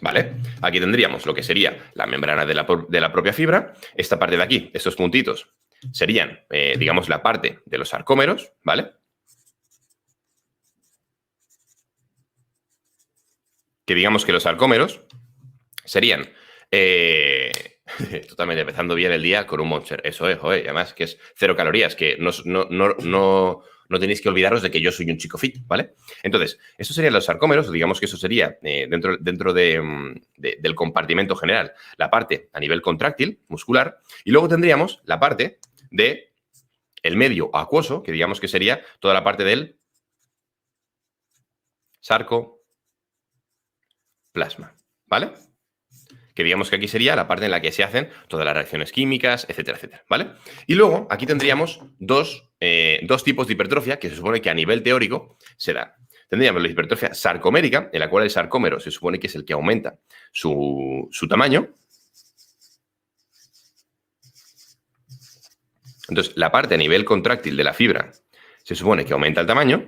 ¿Vale? Aquí tendríamos lo que sería la membrana de la propia fibra. Esta parte de aquí, estos puntitos, serían, digamos, la parte de los sarcómeros, ¿vale? Que digamos que los sarcómeros serían... totalmente empezando bien el día con un Monster. Eso es, joder, además que es 0 calorías, que no tenéis que olvidaros de que yo soy un chico fit, ¿vale? Entonces, estos serían los sarcómeros, digamos que eso sería dentro del compartimento general, la parte a nivel contráctil, muscular, y luego tendríamos la parte de el medio acuoso, que digamos que sería toda la parte del sarcoplasma, ¿vale? Que digamos que aquí sería la parte en la que se hacen todas las reacciones químicas, etcétera, etcétera, ¿vale? Y luego aquí tendríamos dos tipos de hipertrofia que se supone que a nivel teórico se dan. Tendríamos la hipertrofia sarcomérica, en la cual el sarcómero se supone que es el que aumenta su tamaño. Entonces, la parte a nivel contráctil de la fibra se supone que aumenta el tamaño.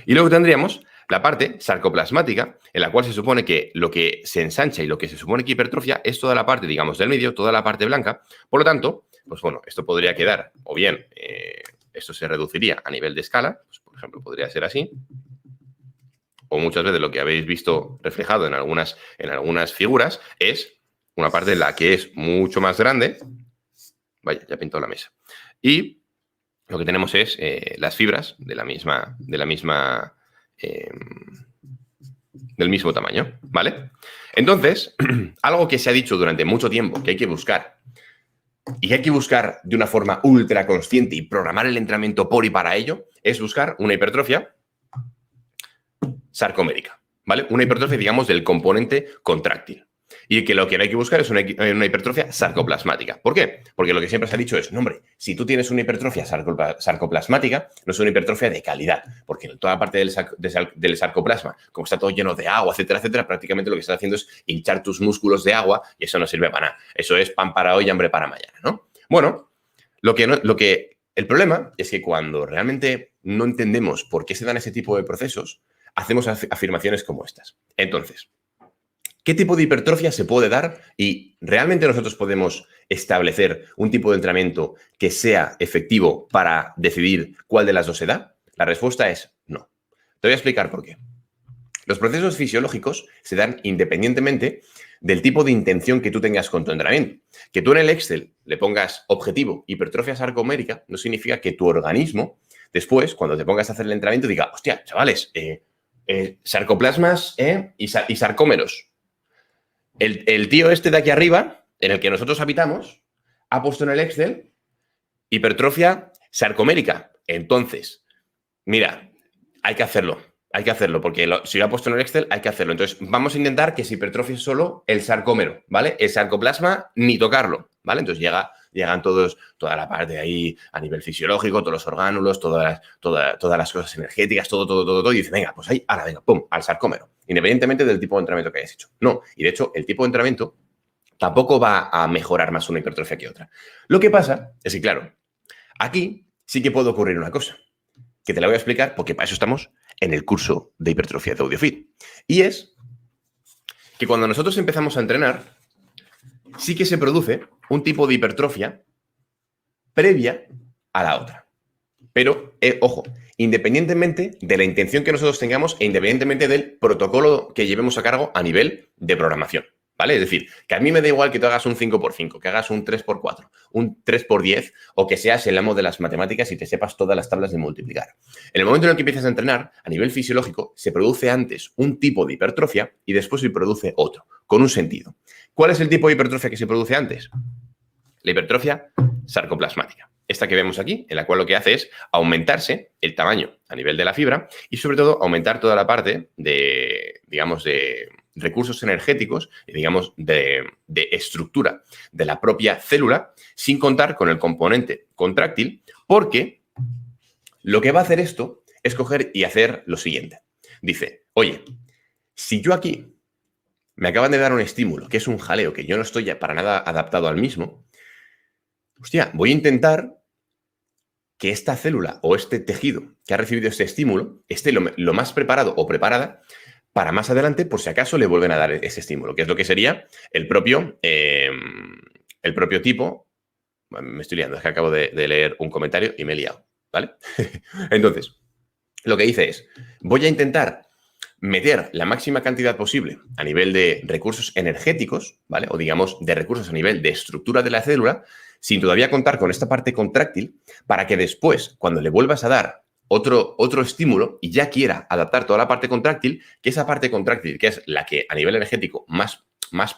Y luego tendríamos la parte sarcoplasmática, en la cual se supone que lo que se ensancha y lo que se supone que hipertrofia es toda la parte, digamos, del medio, toda la parte blanca. Por lo tanto, pues bueno, esto podría quedar, o bien, esto se reduciría a nivel de escala, pues, por ejemplo, podría ser así, o muchas veces lo que habéis visto reflejado en algunas figuras es una parte en la que es mucho más grande. Vaya, ya he pintado la mesa. Y lo que tenemos es las fibras del mismo tamaño, ¿vale? Entonces, algo que se ha dicho durante mucho tiempo que hay que buscar y que hay que buscar de una forma ultra consciente y programar el entrenamiento por y para ello es buscar una hipertrofia sarcomérica, ¿vale? Una hipertrofia, digamos, del componente contráctil. Y que lo que hay que buscar es una hipertrofia sarcoplasmática. ¿Por qué? Porque lo que siempre se ha dicho es, no, hombre, si tú tienes una hipertrofia sarcoplasmática, no es una hipertrofia de calidad, porque en toda la parte del sarcoplasma, como está todo lleno de agua, etcétera, etcétera, prácticamente lo que estás haciendo es hinchar tus músculos de agua y eso no sirve para nada. Eso es pan para hoy y hambre para mañana, ¿no? Bueno, el problema es que cuando realmente no entendemos por qué se dan ese tipo de procesos, hacemos afirmaciones como estas. Entonces, ¿qué tipo de hipertrofia se puede dar? Y realmente nosotros podemos establecer un tipo de entrenamiento que sea efectivo para decidir cuál de las dos se da. La respuesta es no. Te voy a explicar por qué. Los procesos fisiológicos se dan independientemente del tipo de intención que tú tengas con tu entrenamiento. Que tú en el Excel le pongas objetivo hipertrofia sarcomérica no significa que tu organismo después, cuando te pongas a hacer el entrenamiento, diga, hostia, chavales, sarcoplasmas y sarcómeros. El tío este de aquí arriba, en el que nosotros habitamos, ha puesto en el Excel hipertrofia sarcomérica. Entonces, mira, hay que hacerlo, porque si lo ha puesto en el Excel, hay que hacerlo. Entonces, vamos a intentar que se hipertrofie solo el sarcómero, ¿vale? El sarcoplasma, ni tocarlo, ¿vale? Entonces llegan toda la parte de ahí a nivel fisiológico, todos los orgánulos, todas las cosas energéticas, todo, y dice, venga, pues ahí, ahora, venga, pum, al sarcómero, independientemente del tipo de entrenamiento que hayas hecho. No, y de hecho, el tipo de entrenamiento tampoco va a mejorar más una hipertrofia que otra. Lo que pasa es que, claro, aquí sí que puede ocurrir una cosa, que te la voy a explicar porque para eso estamos en el curso de hipertrofia de AudioFit. Y es que cuando nosotros empezamos a entrenar, sí que se produce un tipo de hipertrofia previa a la otra. Pero, ojo, independientemente de la intención que nosotros tengamos e independientemente del protocolo que llevemos a cargo a nivel de programación, ¿vale? Es decir, que a mí me da igual que tú hagas un 5x5, que hagas un 3x4, un 3x10 o que seas el amo de las matemáticas y te sepas todas las tablas de multiplicar. En el momento en el que empiezas a entrenar, a nivel fisiológico, se produce antes un tipo de hipertrofia y después se produce otro, con un sentido. ¿Cuál es el tipo de hipertrofia que se produce antes? La hipertrofia sarcoplasmática. Esta que vemos aquí, en la cual lo que hace es aumentarse el tamaño a nivel de la fibra y sobre todo aumentar toda la parte de, digamos, de recursos energéticos y, digamos, de estructura de la propia célula sin contar con el componente contráctil, porque lo que va a hacer esto es coger y hacer lo siguiente. Dice, oye, si yo aquí me acaban de dar un estímulo, que es un jaleo, que yo no estoy para nada adaptado al mismo, hostia, voy a intentar que esta célula o este tejido que ha recibido este estímulo esté lo más preparado o preparada para más adelante, por si acaso le vuelven a dar ese estímulo, que es lo que sería el propio tipo. Me estoy liando, es que acabo de leer un comentario y me he liado, ¿vale? Entonces, lo que dice es, voy a intentar meter la máxima cantidad posible a nivel de recursos energéticos, ¿vale? O digamos, de recursos a nivel de estructura de la célula, sin todavía contar con esta parte contráctil, para que después, cuando le vuelvas a dar otro estímulo y ya quiera adaptar toda la parte contráctil, que esa parte contráctil, que es la que a nivel energético más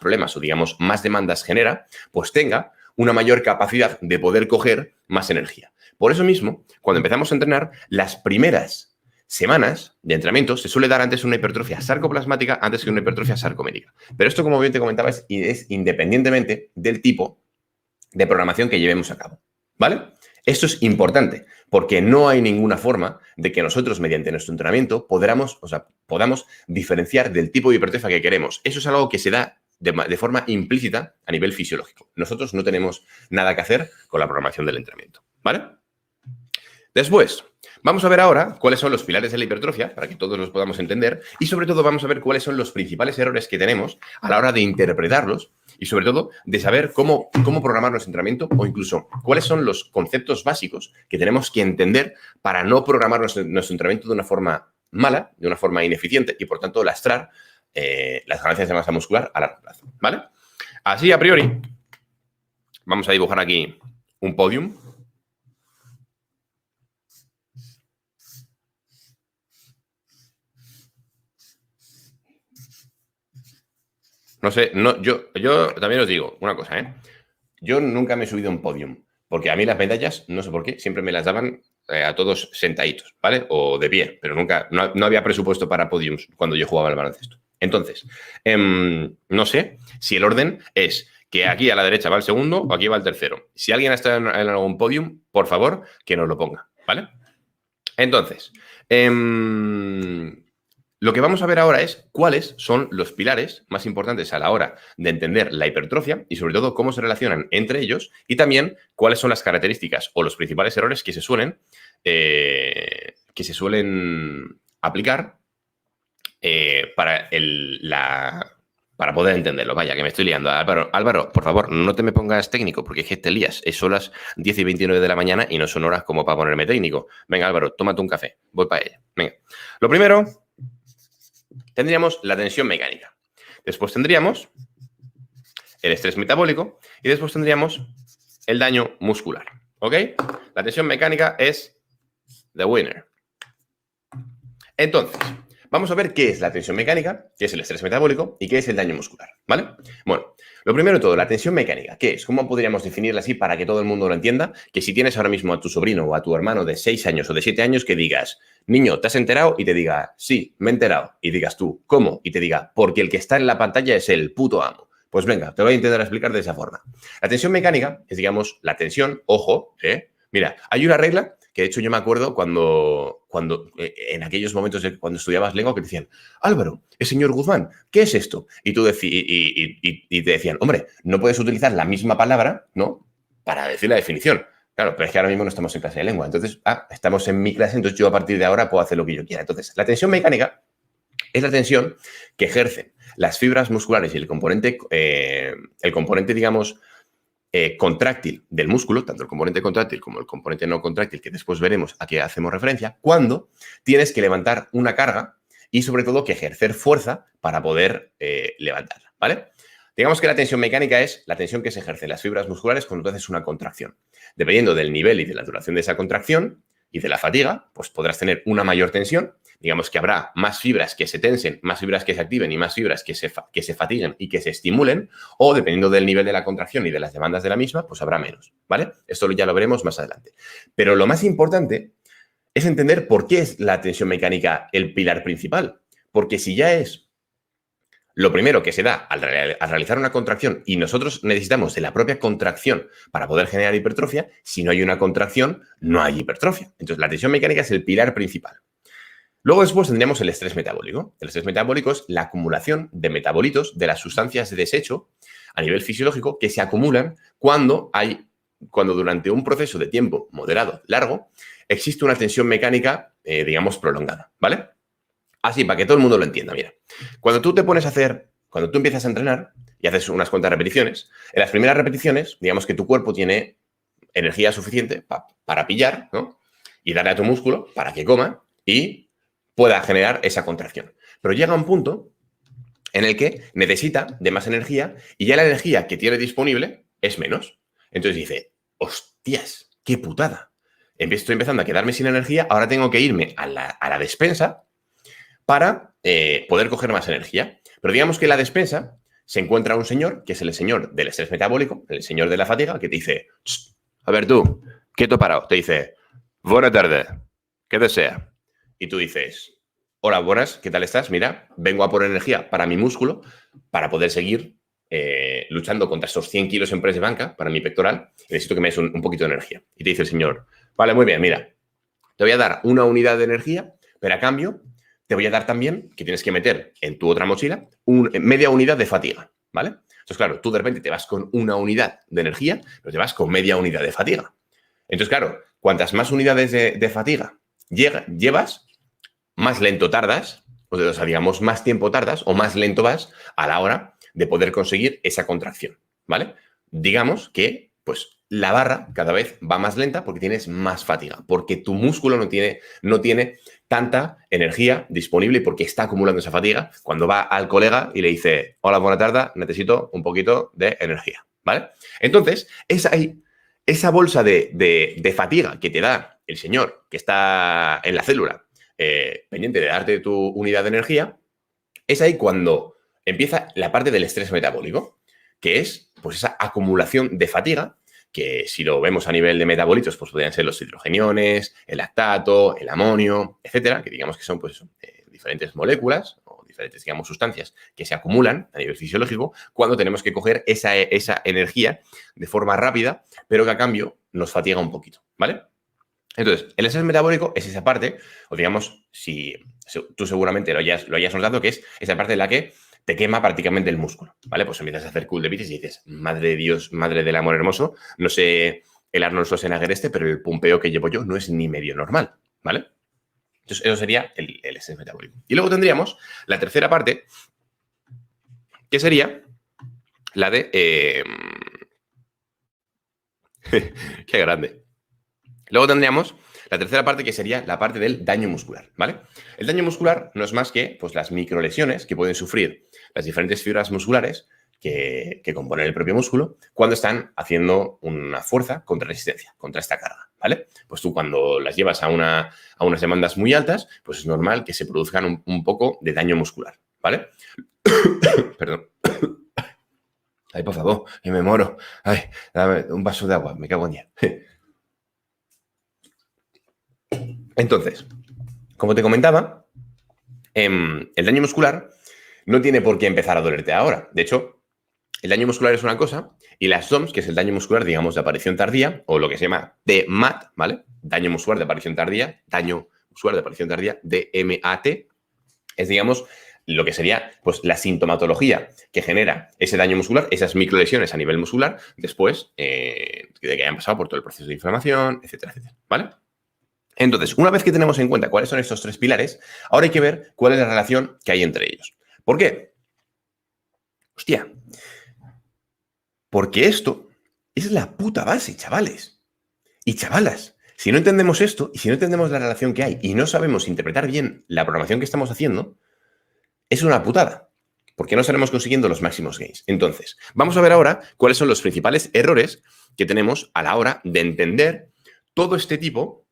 problemas o digamos más demandas genera, pues tenga una mayor capacidad de poder coger más energía. Por eso mismo, cuando empezamos a entrenar, las primeras semanas de entrenamiento se suele dar antes una hipertrofia sarcoplasmática antes que una hipertrofia sarcomérica. Pero esto, como bien te comentaba, es independientemente del tipo de programación que llevemos a cabo, ¿vale? Esto es importante porque no hay ninguna forma de que nosotros, mediante nuestro entrenamiento, podamos diferenciar del tipo de hipertrofia que queremos. Eso es algo que se da de forma implícita a nivel fisiológico. Nosotros no tenemos nada que hacer con la programación del entrenamiento, ¿vale? Después, vamos a ver ahora cuáles son los pilares de la hipertrofia, para que todos los podamos entender, y sobre todo vamos a ver cuáles son los principales errores que tenemos a la hora de interpretarlos y sobre todo de saber cómo programar nuestro entrenamiento o incluso cuáles son los conceptos básicos que tenemos que entender para no programar nuestro entrenamiento de una forma mala, de una forma ineficiente y por tanto lastrar las ganancias de masa muscular a largo plazo, ¿vale? Así, a priori, vamos a dibujar aquí un podium. No sé, yo también os digo una cosa, ¿eh? Yo nunca me he subido a un podium, porque a mí las medallas, no sé por qué, siempre me las daban a todos sentaditos, ¿vale? O de pie, pero nunca, no había presupuesto para podiums cuando yo jugaba al baloncesto. Entonces, no sé si el orden es que aquí a la derecha va el segundo o aquí va el tercero. Si alguien está en algún podium, por favor, que nos lo ponga, ¿vale? Entonces, lo que vamos a ver ahora es cuáles son los pilares más importantes a la hora de entender la hipertrofia y sobre todo cómo se relacionan entre ellos y también cuáles son las características o los principales errores que se suelen aplicar para poder entenderlo. Vaya, que me estoy liando. Álvaro, por favor, no te me pongas técnico porque es que te lías. Son las 10:29 de la mañana y no son horas como para ponerme técnico. Venga, Álvaro, tómate un café. Voy para ella. Venga. Lo primero, tendríamos la tensión mecánica. Después tendríamos el estrés metabólico y después tendríamos el daño muscular. ¿Ok? La tensión mecánica es the winner. Entonces, vamos a ver qué es la tensión mecánica, qué es el estrés metabólico y qué es el daño muscular, ¿vale? Bueno, lo primero de todo, la tensión mecánica, ¿qué es? ¿Cómo podríamos definirla así para que todo el mundo lo entienda? Que si tienes ahora mismo a tu sobrino o a tu hermano de 6 años o de 7 años, que digas, niño, ¿te has enterado? Y te diga, sí, me he enterado. Y digas tú, ¿cómo? Y te diga, porque el que está en la pantalla es el puto amo. Pues venga, te voy a intentar explicar de esa forma. La tensión mecánica es, digamos, la tensión, ojo, mira, hay una regla que de hecho yo me acuerdo cuando en aquellos momentos cuando estudiabas lengua que te decían, Álvaro, señor Guzmán, ¿qué es esto? Y tú y te decían, hombre, no puedes utilizar la misma palabra, ¿no? Para decir la definición. Claro, pero es que ahora mismo no estamos en clase de lengua. Entonces, estamos en mi clase, entonces yo a partir de ahora puedo hacer lo que yo quiera. Entonces, la tensión mecánica es la tensión que ejercen las fibras musculares y el componente, digamos, contráctil del músculo, tanto el componente contráctil como el componente no contráctil, que después veremos a qué hacemos referencia, cuando tienes que levantar una carga y sobre todo que ejercer fuerza para poder levantarla, ¿vale? Digamos que la tensión mecánica es la tensión que se ejerce en las fibras musculares cuando tú haces una contracción. Dependiendo del nivel y de la duración de esa contracción y de la fatiga, pues podrás tener una mayor tensión. Digamos que habrá más fibras que se tensen, más fibras que se activen y más fibras que se fatiguen y que se estimulen, o dependiendo del nivel de la contracción y de las demandas de la misma, pues habrá menos, ¿vale? Esto ya lo veremos más adelante. Pero lo más importante es entender por qué es la tensión mecánica el pilar principal. Porque si ya es lo primero que se da al realizar una contracción y nosotros necesitamos de la propia contracción para poder generar hipertrofia, si no hay una contracción, no hay hipertrofia. Entonces, la tensión mecánica es el pilar principal. Luego después tendríamos el estrés metabólico. El estrés metabólico es la acumulación de metabolitos de las sustancias de desecho a nivel fisiológico que se acumulan cuando durante un proceso de tiempo moderado, largo, existe una tensión mecánica, digamos, prolongada, ¿vale? Así, para que todo el mundo lo entienda, mira. Cuando tú empiezas a entrenar y haces unas cuantas repeticiones, en las primeras repeticiones, digamos que tu cuerpo tiene energía suficiente para pillar, ¿no? Y darle a tu músculo para que coma y pueda generar esa contracción. Pero llega un punto en el que necesita de más energía y ya la energía que tiene disponible es menos. Entonces dice, hostias, qué putada. Estoy empezando a quedarme sin energía, ahora tengo que irme a la despensa para poder coger más energía. Pero digamos que en la despensa se encuentra un señor, que es el señor del estrés metabólico, el señor de la fatiga, que te dice, a ver tú, quieto parado. Te dice, buena tarde, ¿qué desea? Y tú dices, hola, buenas, ¿qué tal estás? Mira, vengo a por energía para mi músculo, para poder seguir luchando contra estos 100 kilos en press de banca para mi pectoral. Necesito que me des un poquito de energía. Y te dice el señor, vale, muy bien, mira, te voy a dar una unidad de energía, pero a cambio te voy a dar también que tienes que meter en tu otra mochila media unidad de fatiga, ¿vale? Entonces, claro, tú de repente te vas con una unidad de energía, pero te vas con media unidad de fatiga. Entonces, claro, cuantas más unidades de fatiga llevas, más lento tardas, o sea, digamos, más tiempo tardas o más lento vas a la hora de poder conseguir esa contracción, ¿vale? Digamos que, pues, la barra cada vez va más lenta porque tienes más fatiga, porque tu músculo no tiene tanta energía disponible y porque está acumulando esa fatiga cuando va al colega y le dice, hola, buena tarde, necesito un poquito de energía, ¿vale? Entonces, esa bolsa de fatiga que te da el señor que está en la célula pendiente de darte tu unidad de energía, es ahí cuando empieza la parte del estrés metabólico, que es pues esa acumulación de fatiga que si lo vemos a nivel de metabolitos, pues podrían ser los hidrogeniones, el lactato, el amonio, etcétera, que digamos que son pues diferentes moléculas o diferentes, digamos, sustancias que se acumulan a nivel fisiológico cuando tenemos que coger esa energía de forma rápida, pero que a cambio nos fatiga un poquito, ¿vale? Entonces, el estrés metabólico es esa parte, o digamos, si tú seguramente lo hayas notado, que es esa parte en la que te quema prácticamente el músculo, ¿vale? Pues empiezas a hacer cool de bíceps y dices, madre de Dios, madre del amor hermoso, no sé el Arnold Schwarzenegger pero el pumpeo que llevo yo no es ni medio normal, ¿vale? Entonces, eso sería el estrés metabólico. Y luego tendríamos la tercera parte, que sería la de... ¡Qué grande! Luego tendríamos la tercera parte, que sería la parte del daño muscular, ¿vale? El daño muscular no es más que pues, las microlesiones que pueden sufrir las diferentes fibras musculares que componen el propio músculo cuando están haciendo una fuerza contra resistencia, contra esta carga, ¿vale? Pues tú cuando las llevas a unas demandas muy altas, pues es normal que se produzcan un poco de daño muscular, ¿vale? Perdón. Ay, por favor, que me moro. Ay, dame un vaso de agua, me cago en día. Entonces, como te comentaba, el daño muscular no tiene por qué empezar a dolerte ahora. De hecho, el daño muscular es una cosa y las DOMS, que es el daño muscular, digamos, de aparición tardía, o lo que se llama DMAT, ¿vale? Daño muscular de aparición tardía, DMAT, es, digamos, lo que sería pues, la sintomatología que genera ese daño muscular, esas microlesiones a nivel muscular, después de que hayan pasado por todo el proceso de inflamación, etcétera, etcétera, ¿vale? Entonces, una vez que tenemos en cuenta cuáles son estos tres pilares, ahora hay que ver cuál es la relación que hay entre ellos. ¿Por qué? Hostia. Porque esto es la puta base, chavales. Y chavalas, si no entendemos esto y si no entendemos la relación que hay y no sabemos interpretar bien la programación que estamos haciendo, es una putada. Porque no estaremos consiguiendo los máximos gains. Entonces, vamos a ver ahora cuáles son los principales errores que tenemos a la hora de entender todo este tipo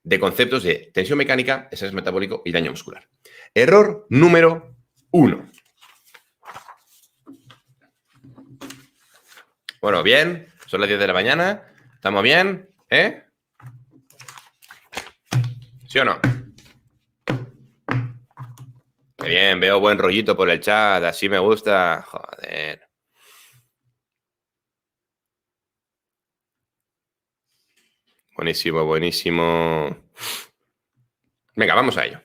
de conceptos de tensión mecánica, estrés metabólico y daño muscular. Error número 1. Bueno, bien, son las 10 de la mañana, ¿estamos bien? ¿Eh? ¿Sí o no? Qué bien, veo buen rollito por el chat, así me gusta. Joder. Buenísimo, buenísimo. Venga, vamos a ello.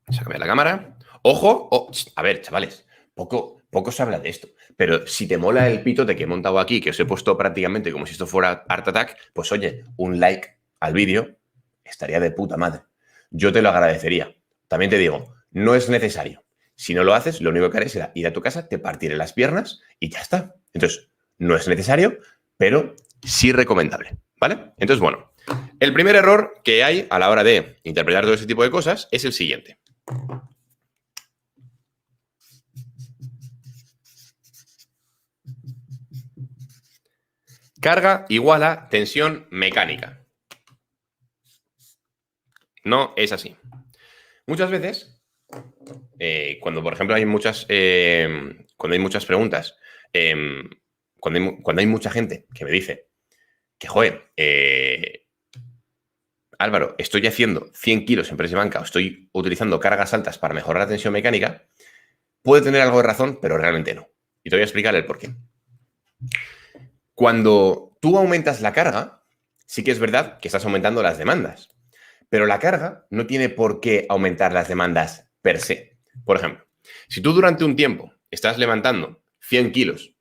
Sácame la cámara. ¡Ojo! Oh, a ver, chavales, poco se habla de esto. Pero si te mola el pitote que he montado aquí, que os he puesto prácticamente como si esto fuera Art Attack, pues oye, un like al vídeo estaría de puta madre. Yo te lo agradecería. también te digo, no es necesario. Si no lo haces, lo único que haré será ir a tu casa, te partiré las piernas y ya está. Entonces, no es necesario, pero sí recomendable, ¿vale? Entonces, bueno, el primer error que hay a la hora de interpretar todo ese tipo de cosas es el siguiente. Carga igual a tensión mecánica. No es así. Muchas veces, cuando por ejemplo hay muchas preguntas, cuando hay mucha gente que me dice que, joder, Álvaro, estoy haciendo 100 kilos en press de banca o estoy utilizando cargas altas para mejorar la tensión mecánica, puede tener algo de razón, pero realmente no. Y te voy a explicar el porqué. Cuando tú aumentas la carga, sí que es verdad que estás aumentando las demandas, pero la carga no tiene por qué aumentar las demandas per se. Por ejemplo, si tú durante un tiempo estás levantando 100 kilos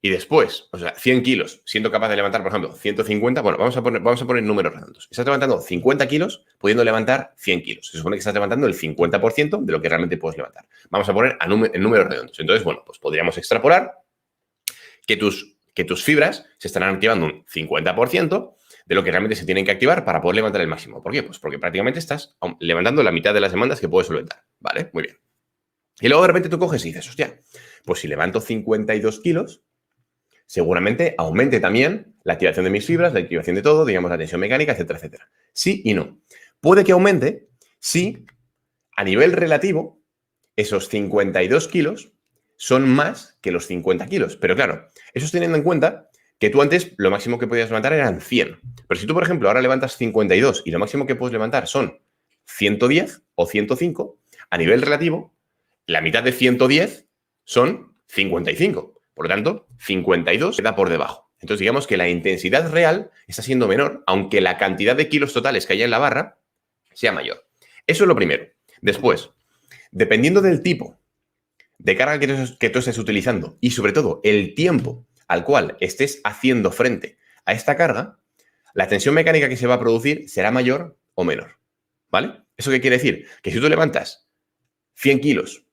y después, o sea, 100 kilos, siendo capaz de levantar, por ejemplo, 150, bueno, vamos a poner números redondos. Estás levantando 50 kilos pudiendo levantar 100 kilos. Se supone que estás levantando el 50% de lo que realmente puedes levantar. Vamos a poner en números redondos. Entonces, bueno, pues podríamos extrapolar que tus fibras se estarán activando un 50% de lo que realmente se tienen que activar para poder levantar el máximo. ¿Por qué? Pues porque prácticamente estás levantando la mitad de las demandas que puedes solventar. ¿Vale? Muy bien. Y luego de repente tú coges y dices, hostia, pues si levanto 52 kilos, seguramente aumente también la activación de mis fibras, la activación de todo, digamos, la tensión mecánica, etcétera, etcétera. Sí y no. Puede que aumente si a nivel relativo esos 52 kilos son más que los 50 kilos. Pero claro, eso es teniendo en cuenta que tú antes lo máximo que podías levantar eran 100. Pero si tú, por ejemplo, ahora levantas 52 y lo máximo que puedes levantar son 110 o 105, a nivel relativo, la mitad de 110 son 55. Por lo tanto, 52 queda por debajo. Entonces, digamos que la intensidad real está siendo menor, aunque la cantidad de kilos totales que haya en la barra sea mayor. Eso es lo primero. Después, dependiendo del tipo de carga que tú estés utilizando y sobre todo el tiempo al cual estés haciendo frente a esta carga, la tensión mecánica que se va a producir será mayor o menor. ¿Vale? ¿Eso qué quiere decir? Que si tú levantas 100 kilos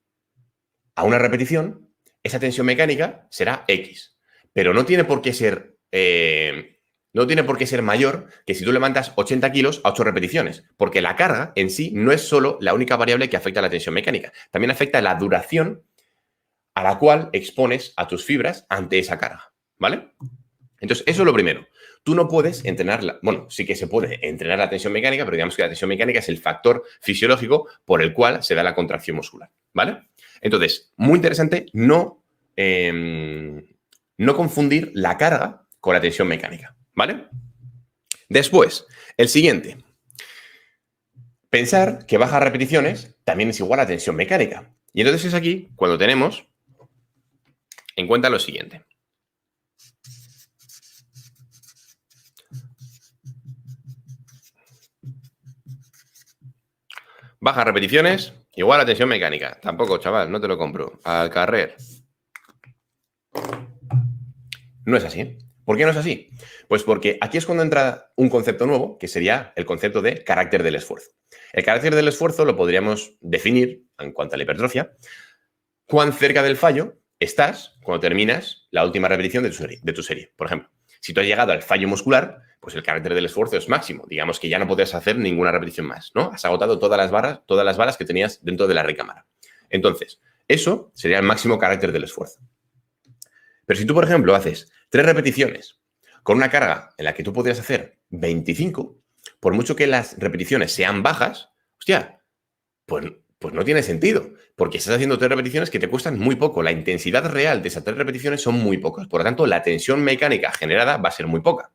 a una repetición, esa tensión mecánica será X. Pero no tiene por qué ser mayor que si tú levantas 80 kilos a 8 repeticiones, porque la carga en sí no es solo la única variable que afecta a la tensión mecánica, también afecta la duración a la cual expones a tus fibras ante esa carga, ¿vale? Entonces, eso es lo primero. Tú no puedes entrenarla. Bueno, sí que se puede entrenar la tensión mecánica, pero digamos que la tensión mecánica es el factor fisiológico por el cual se da la contracción muscular, ¿vale? Entonces, muy interesante no confundir la carga con la tensión mecánica, ¿vale? Después, el siguiente. Pensar que bajas repeticiones también es igual a tensión mecánica. Y entonces es aquí cuando tenemos en cuenta lo siguiente. Bajas repeticiones igual a tensión mecánica. Tampoco, chaval, no te lo compro. Al carrer. No es así. ¿Por qué no es así? Pues porque aquí es cuando entra un concepto nuevo, que sería el concepto de carácter del esfuerzo. El carácter del esfuerzo lo podríamos definir, en cuanto a la hipertrofia, cuán cerca del fallo estás cuando terminas la última repetición de tu serie. Por ejemplo, si tú has llegado al fallo muscular, pues el carácter del esfuerzo es máximo. Digamos que ya no podrás hacer ninguna repetición más, ¿no? Has agotado todas las balas que tenías dentro de la recámara. Entonces, eso sería el máximo carácter del esfuerzo. Pero si tú, por ejemplo, haces 3 repeticiones con una carga en la que tú podrías hacer 25, por mucho que las repeticiones sean bajas, hostia, pues no tiene sentido, porque estás haciendo 3 repeticiones que te cuestan muy poco. La intensidad real de esas 3 repeticiones son muy pocas. Por lo tanto, la tensión mecánica generada va a ser muy poca.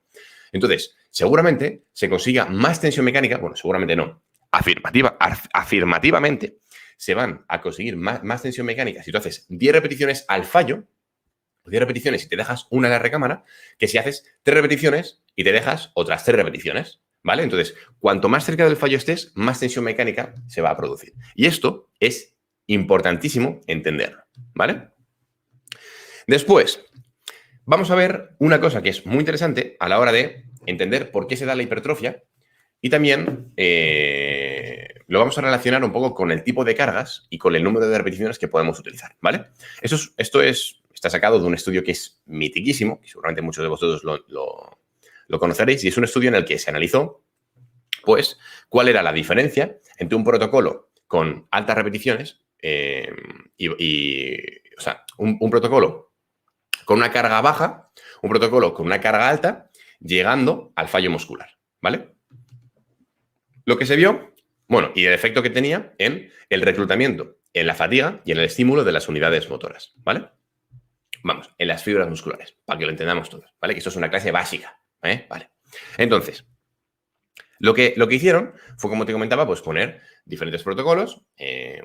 Entonces, seguramente se consiga más tensión mecánica, bueno, seguramente no, afirmativamente se van a conseguir más tensión mecánica si tú haces 10 repeticiones al fallo, 10 repeticiones y te dejas una en la recámara, que si haces 3 repeticiones y te dejas otras 3 repeticiones, ¿vale? Entonces, cuanto más cerca del fallo estés, más tensión mecánica se va a producir. Y esto es importantísimo entenderlo, ¿vale? Después, vamos a ver una cosa que es muy interesante a la hora de entender por qué se da la hipertrofia y también lo vamos a relacionar un poco con el tipo de cargas y con el número de repeticiones que podemos utilizar, ¿vale? Esto está sacado de un estudio que es mitiquísimo, que seguramente muchos de vosotros lo conoceréis, y es un estudio en el que se analizó, pues, cuál era la diferencia entre un protocolo con altas repeticiones o sea, un protocolo con una carga baja, un protocolo con una carga alta, llegando al fallo muscular, ¿vale? Lo que se vio, bueno, y el efecto que tenía en el reclutamiento, en la fatiga y en el estímulo de las unidades motoras, ¿vale? Vamos, en las fibras musculares, para que lo entendamos todos, ¿vale? Que esto es una clase básica, ¿eh? Vale. Entonces, lo que hicieron fue, como te comentaba, pues poner diferentes protocolos,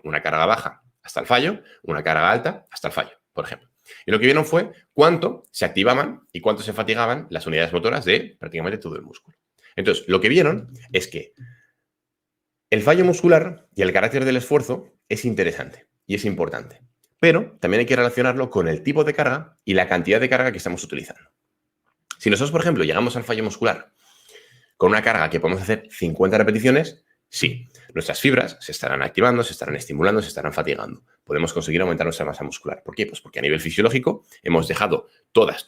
una carga baja hasta el fallo, una carga alta hasta el fallo, por ejemplo. Y lo que vieron fue cuánto se activaban y cuánto se fatigaban las unidades motoras de prácticamente todo el músculo. Entonces, lo que vieron es que el fallo muscular y el carácter del esfuerzo es interesante y es importante, pero también hay que relacionarlo con el tipo de carga y la cantidad de carga que estamos utilizando. Si nosotros, por ejemplo, llegamos al fallo muscular con una carga que podemos hacer 50 repeticiones, sí, nuestras fibras se estarán activando, se estarán estimulando, se estarán fatigando. Podemos conseguir aumentar nuestra masa muscular. ¿Por qué? Pues porque a nivel fisiológico hemos dejado todas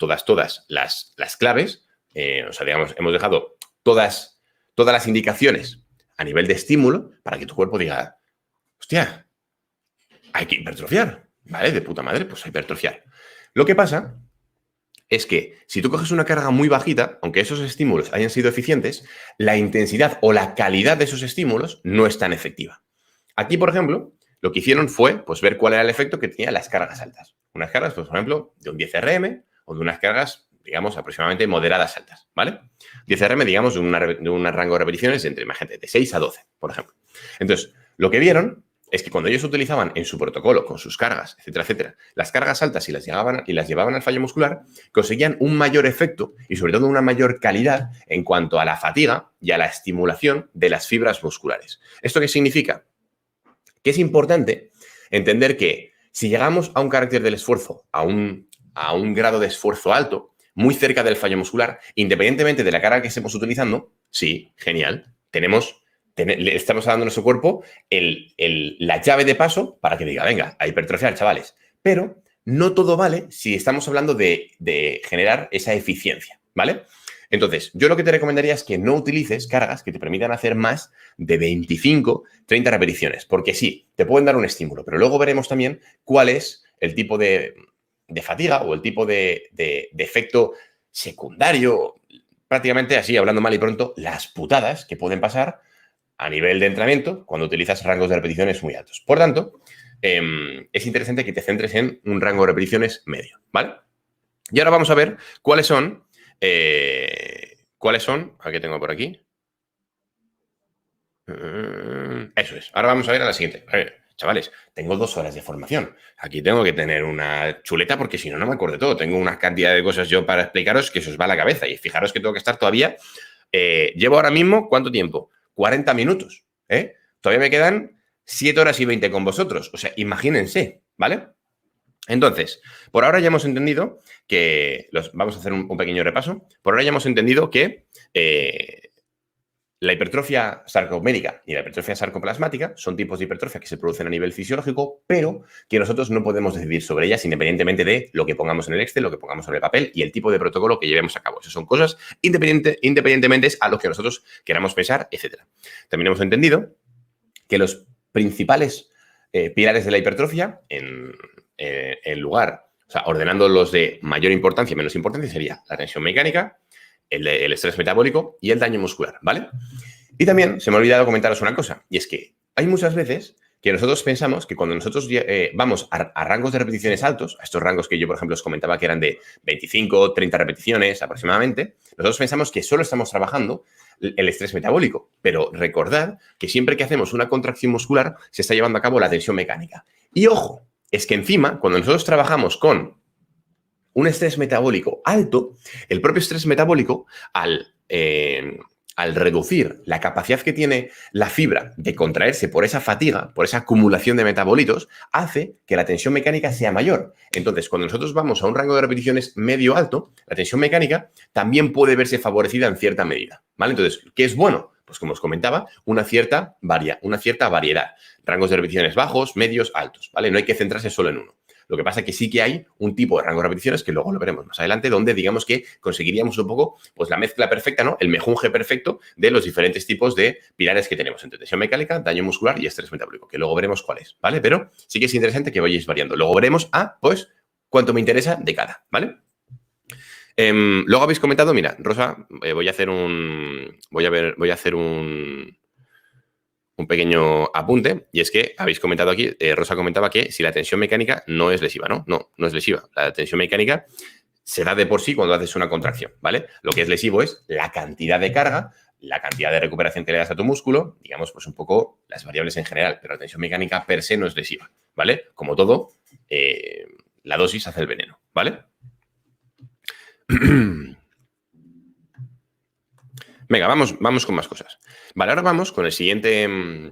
las claves, o sea, digamos, hemos dejado todas las indicaciones a nivel de estímulo para que tu cuerpo diga, hostia, hay que hipertrofiar, ¿vale? De puta madre, pues a hipertrofiar. Lo que pasa es que si tú coges una carga muy bajita, aunque esos estímulos hayan sido eficientes, la intensidad o la calidad de esos estímulos no es tan efectiva. Aquí, por ejemplo, lo que hicieron fue pues, ver cuál era el efecto que tenían las cargas altas. Unas cargas, pues, por ejemplo, de un 10 RM o de unas cargas, digamos, aproximadamente moderadas altas, ¿vale? 10 RM, digamos, de un rango de repeticiones entre, imagínate, de 6 a 12, por ejemplo. Entonces, lo que vieron es que cuando ellos utilizaban en su protocolo, con sus cargas, etcétera, etcétera, las cargas altas y las llevaban al fallo muscular, conseguían un mayor efecto y sobre todo una mayor calidad en cuanto a la fatiga y a la estimulación de las fibras musculares. ¿Esto qué significa? Que es importante entender que si llegamos a un carácter del esfuerzo, a un grado de esfuerzo alto, muy cerca del fallo muscular, independientemente de la carga que estemos utilizando, sí, genial, le estamos dando a nuestro cuerpo la llave de paso para que diga, venga, a hipertrofiar, chavales. Pero no todo vale si estamos hablando de generar esa eficiencia, ¿vale? Entonces, yo lo que te recomendaría es que no utilices cargas que te permitan hacer más de 25, 30 repeticiones, porque sí, te pueden dar un estímulo, pero luego veremos también cuál es el tipo de fatiga o el tipo de efecto secundario, prácticamente así, hablando mal y pronto, las putadas que pueden pasar a nivel de entrenamiento cuando utilizas rangos de repeticiones muy altos. Por tanto, es interesante que te centres en un rango de repeticiones medio, ¿vale? Y ahora vamos a ver cuáles son, aquí tengo por aquí. Eso es. Ahora vamos a ver a la siguiente. A ver, chavales, tengo 2 horas de formación. Aquí tengo que tener una chuleta porque si no, no me acuerdo de todo. Tengo una cantidad de cosas yo para explicaros que se os va a la cabeza. Y fijaros que tengo que estar todavía... llevo ahora mismo, ¿cuánto tiempo? 40 minutos, ¿eh? Todavía me quedan 7 horas y 20 con vosotros. O sea, imagínense, ¿vale? Entonces, por ahora ya hemos entendido que... vamos a hacer un pequeño repaso. Por ahora ya hemos entendido que la hipertrofia sarcomérica y la hipertrofia sarcoplasmática son tipos de hipertrofia que se producen a nivel fisiológico, pero que nosotros no podemos decidir sobre ellas independientemente de lo que pongamos en el Excel, lo que pongamos sobre el papel y el tipo de protocolo que llevemos a cabo. Esas son cosas independientemente a lo que nosotros queramos pensar, etc. También hemos entendido que los principales pilares de la hipertrofia, en lugar, o sea, ordenando los de mayor importancia y menos importancia, sería la tensión mecánica, el estrés metabólico y el daño muscular, ¿vale? Y también se me ha olvidado comentaros una cosa, y es que hay muchas veces que nosotros pensamos que cuando nosotros vamos a rangos de repeticiones altos, a estos rangos que yo, por ejemplo, os comentaba que eran de 25, 30 repeticiones aproximadamente, nosotros pensamos que solo estamos trabajando el estrés metabólico, pero recordad que siempre que hacemos una contracción muscular se está llevando a cabo la tensión mecánica. Y ojo, es que encima, cuando nosotros trabajamos con un estrés metabólico alto, el propio estrés metabólico, al reducir la capacidad que tiene la fibra de contraerse por esa fatiga, por esa acumulación de metabolitos, hace que la tensión mecánica sea mayor. Entonces, cuando nosotros vamos a un rango de repeticiones medio-alto, la tensión mecánica también puede verse favorecida en cierta medida, ¿vale? Entonces, ¿qué es bueno? Pues como os comentaba, una cierta variedad. Rangos de repeticiones bajos, medios, altos, ¿vale? No hay que centrarse solo en uno. Lo que pasa es que sí que hay un tipo de rango de repeticiones, que luego lo veremos más adelante, donde digamos que conseguiríamos un poco pues la mezcla perfecta, ¿no? El mejunje perfecto de los diferentes tipos de pilares que tenemos entre tensión mecánica, daño muscular y estrés metabólico, que luego veremos cuál es, ¿vale? Pero sí que es interesante que vayáis variando. Luego veremos pues, cuánto me interesa de cada, ¿vale? Luego habéis comentado, mira, Rosa, voy a hacer un pequeño apunte, y es que habéis comentado aquí, Rosa comentaba que si la tensión mecánica no es lesiva, ¿no? No, no es lesiva. La tensión mecánica se da de por sí cuando haces una contracción, ¿vale? Lo que es lesivo es la cantidad de carga, la cantidad de recuperación que le das a tu músculo, digamos, pues un poco las variables en general, pero la tensión mecánica per se no es lesiva, ¿vale? Como todo, la dosis hace el veneno, ¿vale? Venga, vamos con más cosas. Vale, ahora vamos con el siguiente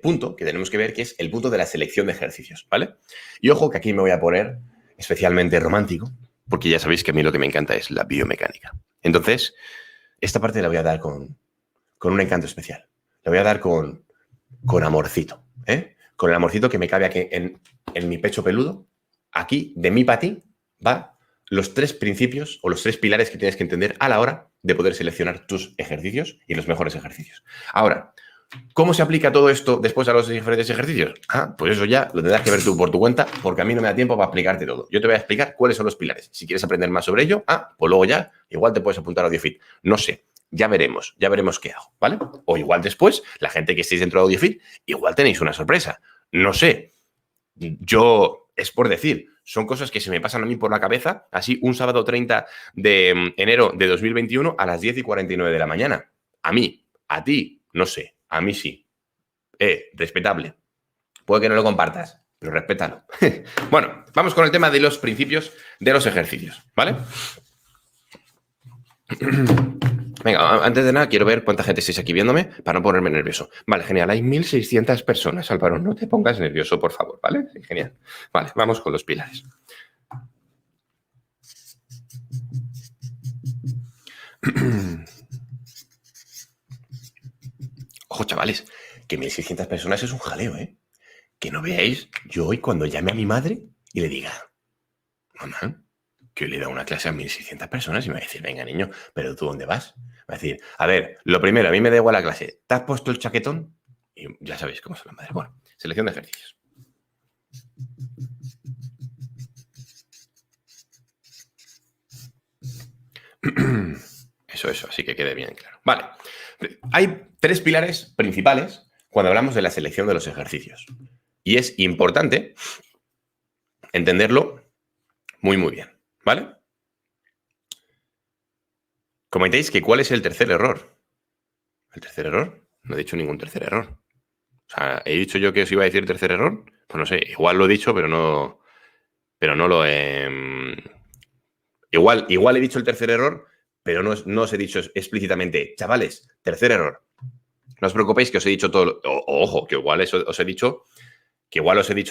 punto que tenemos que ver, que es el punto de la selección de ejercicios, ¿vale? Y ojo que aquí me voy a poner especialmente romántico, porque ya sabéis que a mí lo que me encanta es la biomecánica. Entonces, esta parte la voy a dar con un encanto especial. La voy a dar con amorcito, ¿eh? Con el amorcito que me cabe aquí en mi pecho peludo. Aquí, de mí para ti, va los 3 principios o los 3 pilares que tienes que entender a la hora de poder seleccionar tus ejercicios y los mejores ejercicios. Ahora, ¿cómo se aplica todo esto después a los diferentes ejercicios? Pues eso ya lo tendrás que ver tú por tu cuenta, porque a mí no me da tiempo para explicarte todo. Yo te voy a explicar cuáles son los pilares. Si quieres aprender más sobre ello, pues luego ya igual te puedes apuntar a AudioFit. No sé, ya veremos qué hago, ¿vale? O igual después, la gente que estéis dentro de AudioFit, igual tenéis una sorpresa. No sé, es por decir, son cosas que se me pasan a mí por la cabeza, así un sábado 30 de enero de 2021 a las 10:49 de la mañana. A mí, a ti, no sé, a mí sí. Respetable. Puede que no lo compartas, pero respétalo. Bueno, vamos con el tema de los principios de los ejercicios, ¿vale? Venga, antes de nada quiero ver cuánta gente estáis aquí viéndome para no ponerme nervioso. Vale, genial. Hay 1.600 personas, Álvaro. No te pongas nervioso, por favor, ¿vale? Sí, genial. Vale, vamos con los pilares. Ojo, chavales, que 1.600 personas es un jaleo, ¿eh? Que no veáis yo hoy cuando llame a mi madre y le diga, mamá, que hoy le he dado una clase a 1.600 personas y me va a decir, venga, niño, ¿pero tú dónde vas? Va a decir, a ver, lo primero, a mí me da igual la clase. ¿Te has puesto el chaquetón? Y ya sabéis cómo son las madres. Bueno, selección de ejercicios. Eso, así que quede bien claro. Vale, hay 3 pilares principales cuando hablamos de la selección de los ejercicios. Y es importante entenderlo muy, muy bien, ¿vale? Comentéis que ¿cuál es el tercer error? ¿El tercer error? No he dicho ningún tercer error. O sea, ¿he dicho yo que os iba a decir tercer error? Pues no sé, igual lo he dicho, pero no lo he... Igual he dicho el tercer error, pero no os he dicho explícitamente, chavales, tercer error. No os preocupéis que os he dicho todo... Ojo, que igual os he dicho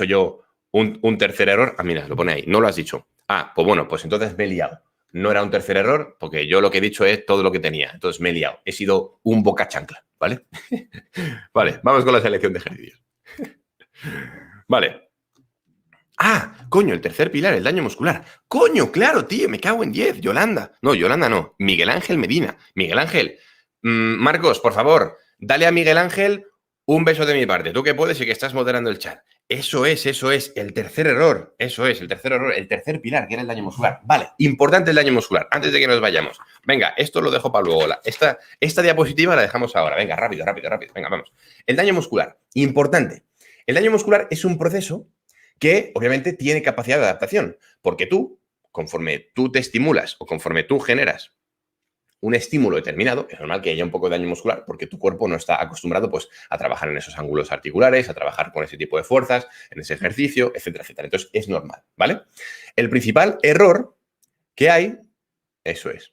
yo un tercer error. Mira, lo pone ahí, no lo has dicho. Pues bueno, pues entonces me he liado. No era un tercer error, porque yo lo que he dicho es todo lo que tenía. Entonces me he liado. He sido un boca chancla, ¿vale? Vale, vamos con la selección de ejercicios. Vale. Coño, el tercer pilar, el daño muscular. Coño, claro, tío, me cago en 10. Yolanda. No, Yolanda no. Miguel Ángel Medina. Miguel Ángel. Marcos, por favor, dale a Miguel Ángel un beso de mi parte. Tú que puedes y que estás moderando el chat. Eso es, el tercer error. Eso es, el tercer error, el tercer pilar, que era el daño muscular. Vale, importante el daño muscular, antes de que nos vayamos. Venga, esto lo dejo para luego. Esta diapositiva la dejamos ahora. Venga, rápido. Venga, vamos. El daño muscular, importante. El daño muscular es un proceso que obviamente tiene capacidad de adaptación, porque tú, conforme tú te estimulas o conforme tú generas un estímulo determinado, es normal que haya un poco de daño muscular porque tu cuerpo no está acostumbrado pues, a trabajar en esos ángulos articulares, a trabajar con ese tipo de fuerzas, en ese ejercicio, etcétera, etcétera. Entonces, es normal, ¿vale? El principal error que hay, eso es.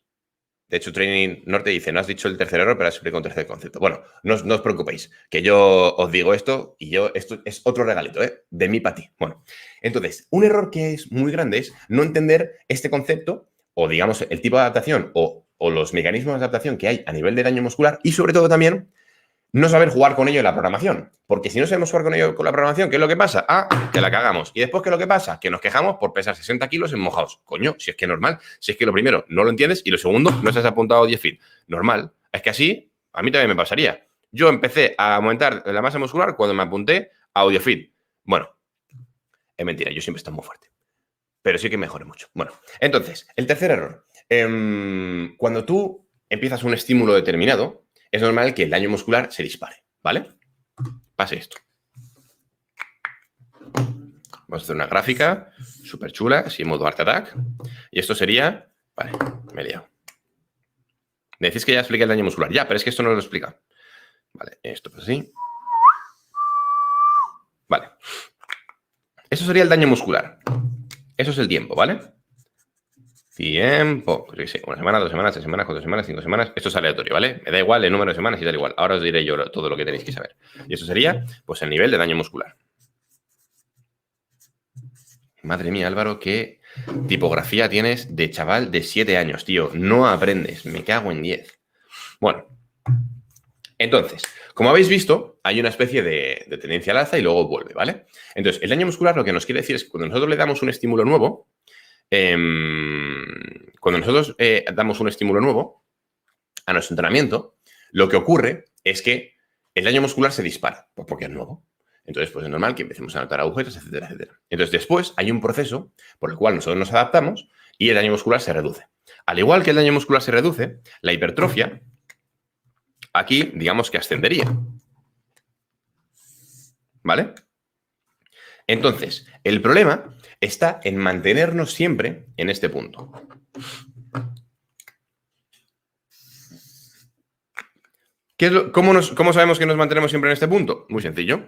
De hecho, Training Norte dice, no has dicho el tercer error, pero has explicado un tercer concepto. Bueno, no os preocupéis, que yo os digo esto y esto es otro regalito, de mí para ti. Bueno, entonces, un error que es muy grande es no entender este concepto o, digamos, el tipo de adaptación o o los mecanismos de adaptación que hay a nivel de daño muscular y sobre todo también no saber jugar con ello en la programación. Porque si no sabemos jugar con ello con la programación, ¿qué es lo que pasa? Ah, que la cagamos. Y después, ¿qué es lo que pasa? Que nos quejamos por pesar 60 kilos en mojados. Coño, si es que es normal. Si es que lo primero, no lo entiendes y lo segundo, no estás apuntado a 10 fit. Normal. Es que así, a mí también me pasaría. Yo empecé a aumentar la masa muscular cuando me apunté a AudioFit. Bueno, es mentira, yo siempre estoy muy fuerte. Pero sí que mejoré mucho. Bueno, entonces, el tercer error. Cuando tú empiezas un estímulo determinado, es normal que el daño muscular se dispare, ¿vale? Pase esto. Vamos a hacer una gráfica súper chula, así en modo Art Attack. Y esto sería... Vale, me he liado. Me decís que ya expliqué el daño muscular. Ya, pero es que esto no lo explica. Vale, esto pues así. Vale. Eso sería el daño muscular. Eso es el tiempo, ¿vale? Tiempo. Pues sí, una semana, 2 semanas, 3 semanas, 4 semanas, 5 semanas. Esto es aleatorio, ¿vale? Me da igual el número de semanas y da igual. Ahora os diré yo todo lo que tenéis que saber. Y eso sería, pues, el nivel de daño muscular. Madre mía, Álvaro, qué tipografía tienes de chaval de 7 años, tío. No aprendes. Me cago en 10. Bueno. Entonces, como habéis visto, hay una especie de tendencia al alza y luego vuelve, ¿vale? Entonces, el daño muscular lo que nos quiere decir es que cuando nosotros le damos un estímulo nuevo, damos un estímulo nuevo a nuestro entrenamiento, lo que ocurre es que el daño muscular se dispara, pues porque es nuevo. Entonces, pues es normal que empecemos a notar agujeros, etcétera, etcétera. Entonces, después hay un proceso por el cual nosotros nos adaptamos y el daño muscular se reduce. Al igual que el daño muscular se reduce, la hipertrofia aquí, digamos que ascendería. ¿Vale? Entonces, el problema está en mantenernos siempre en este punto. ¿Cómo sabemos que nos mantenemos siempre en este punto? Muy sencillo.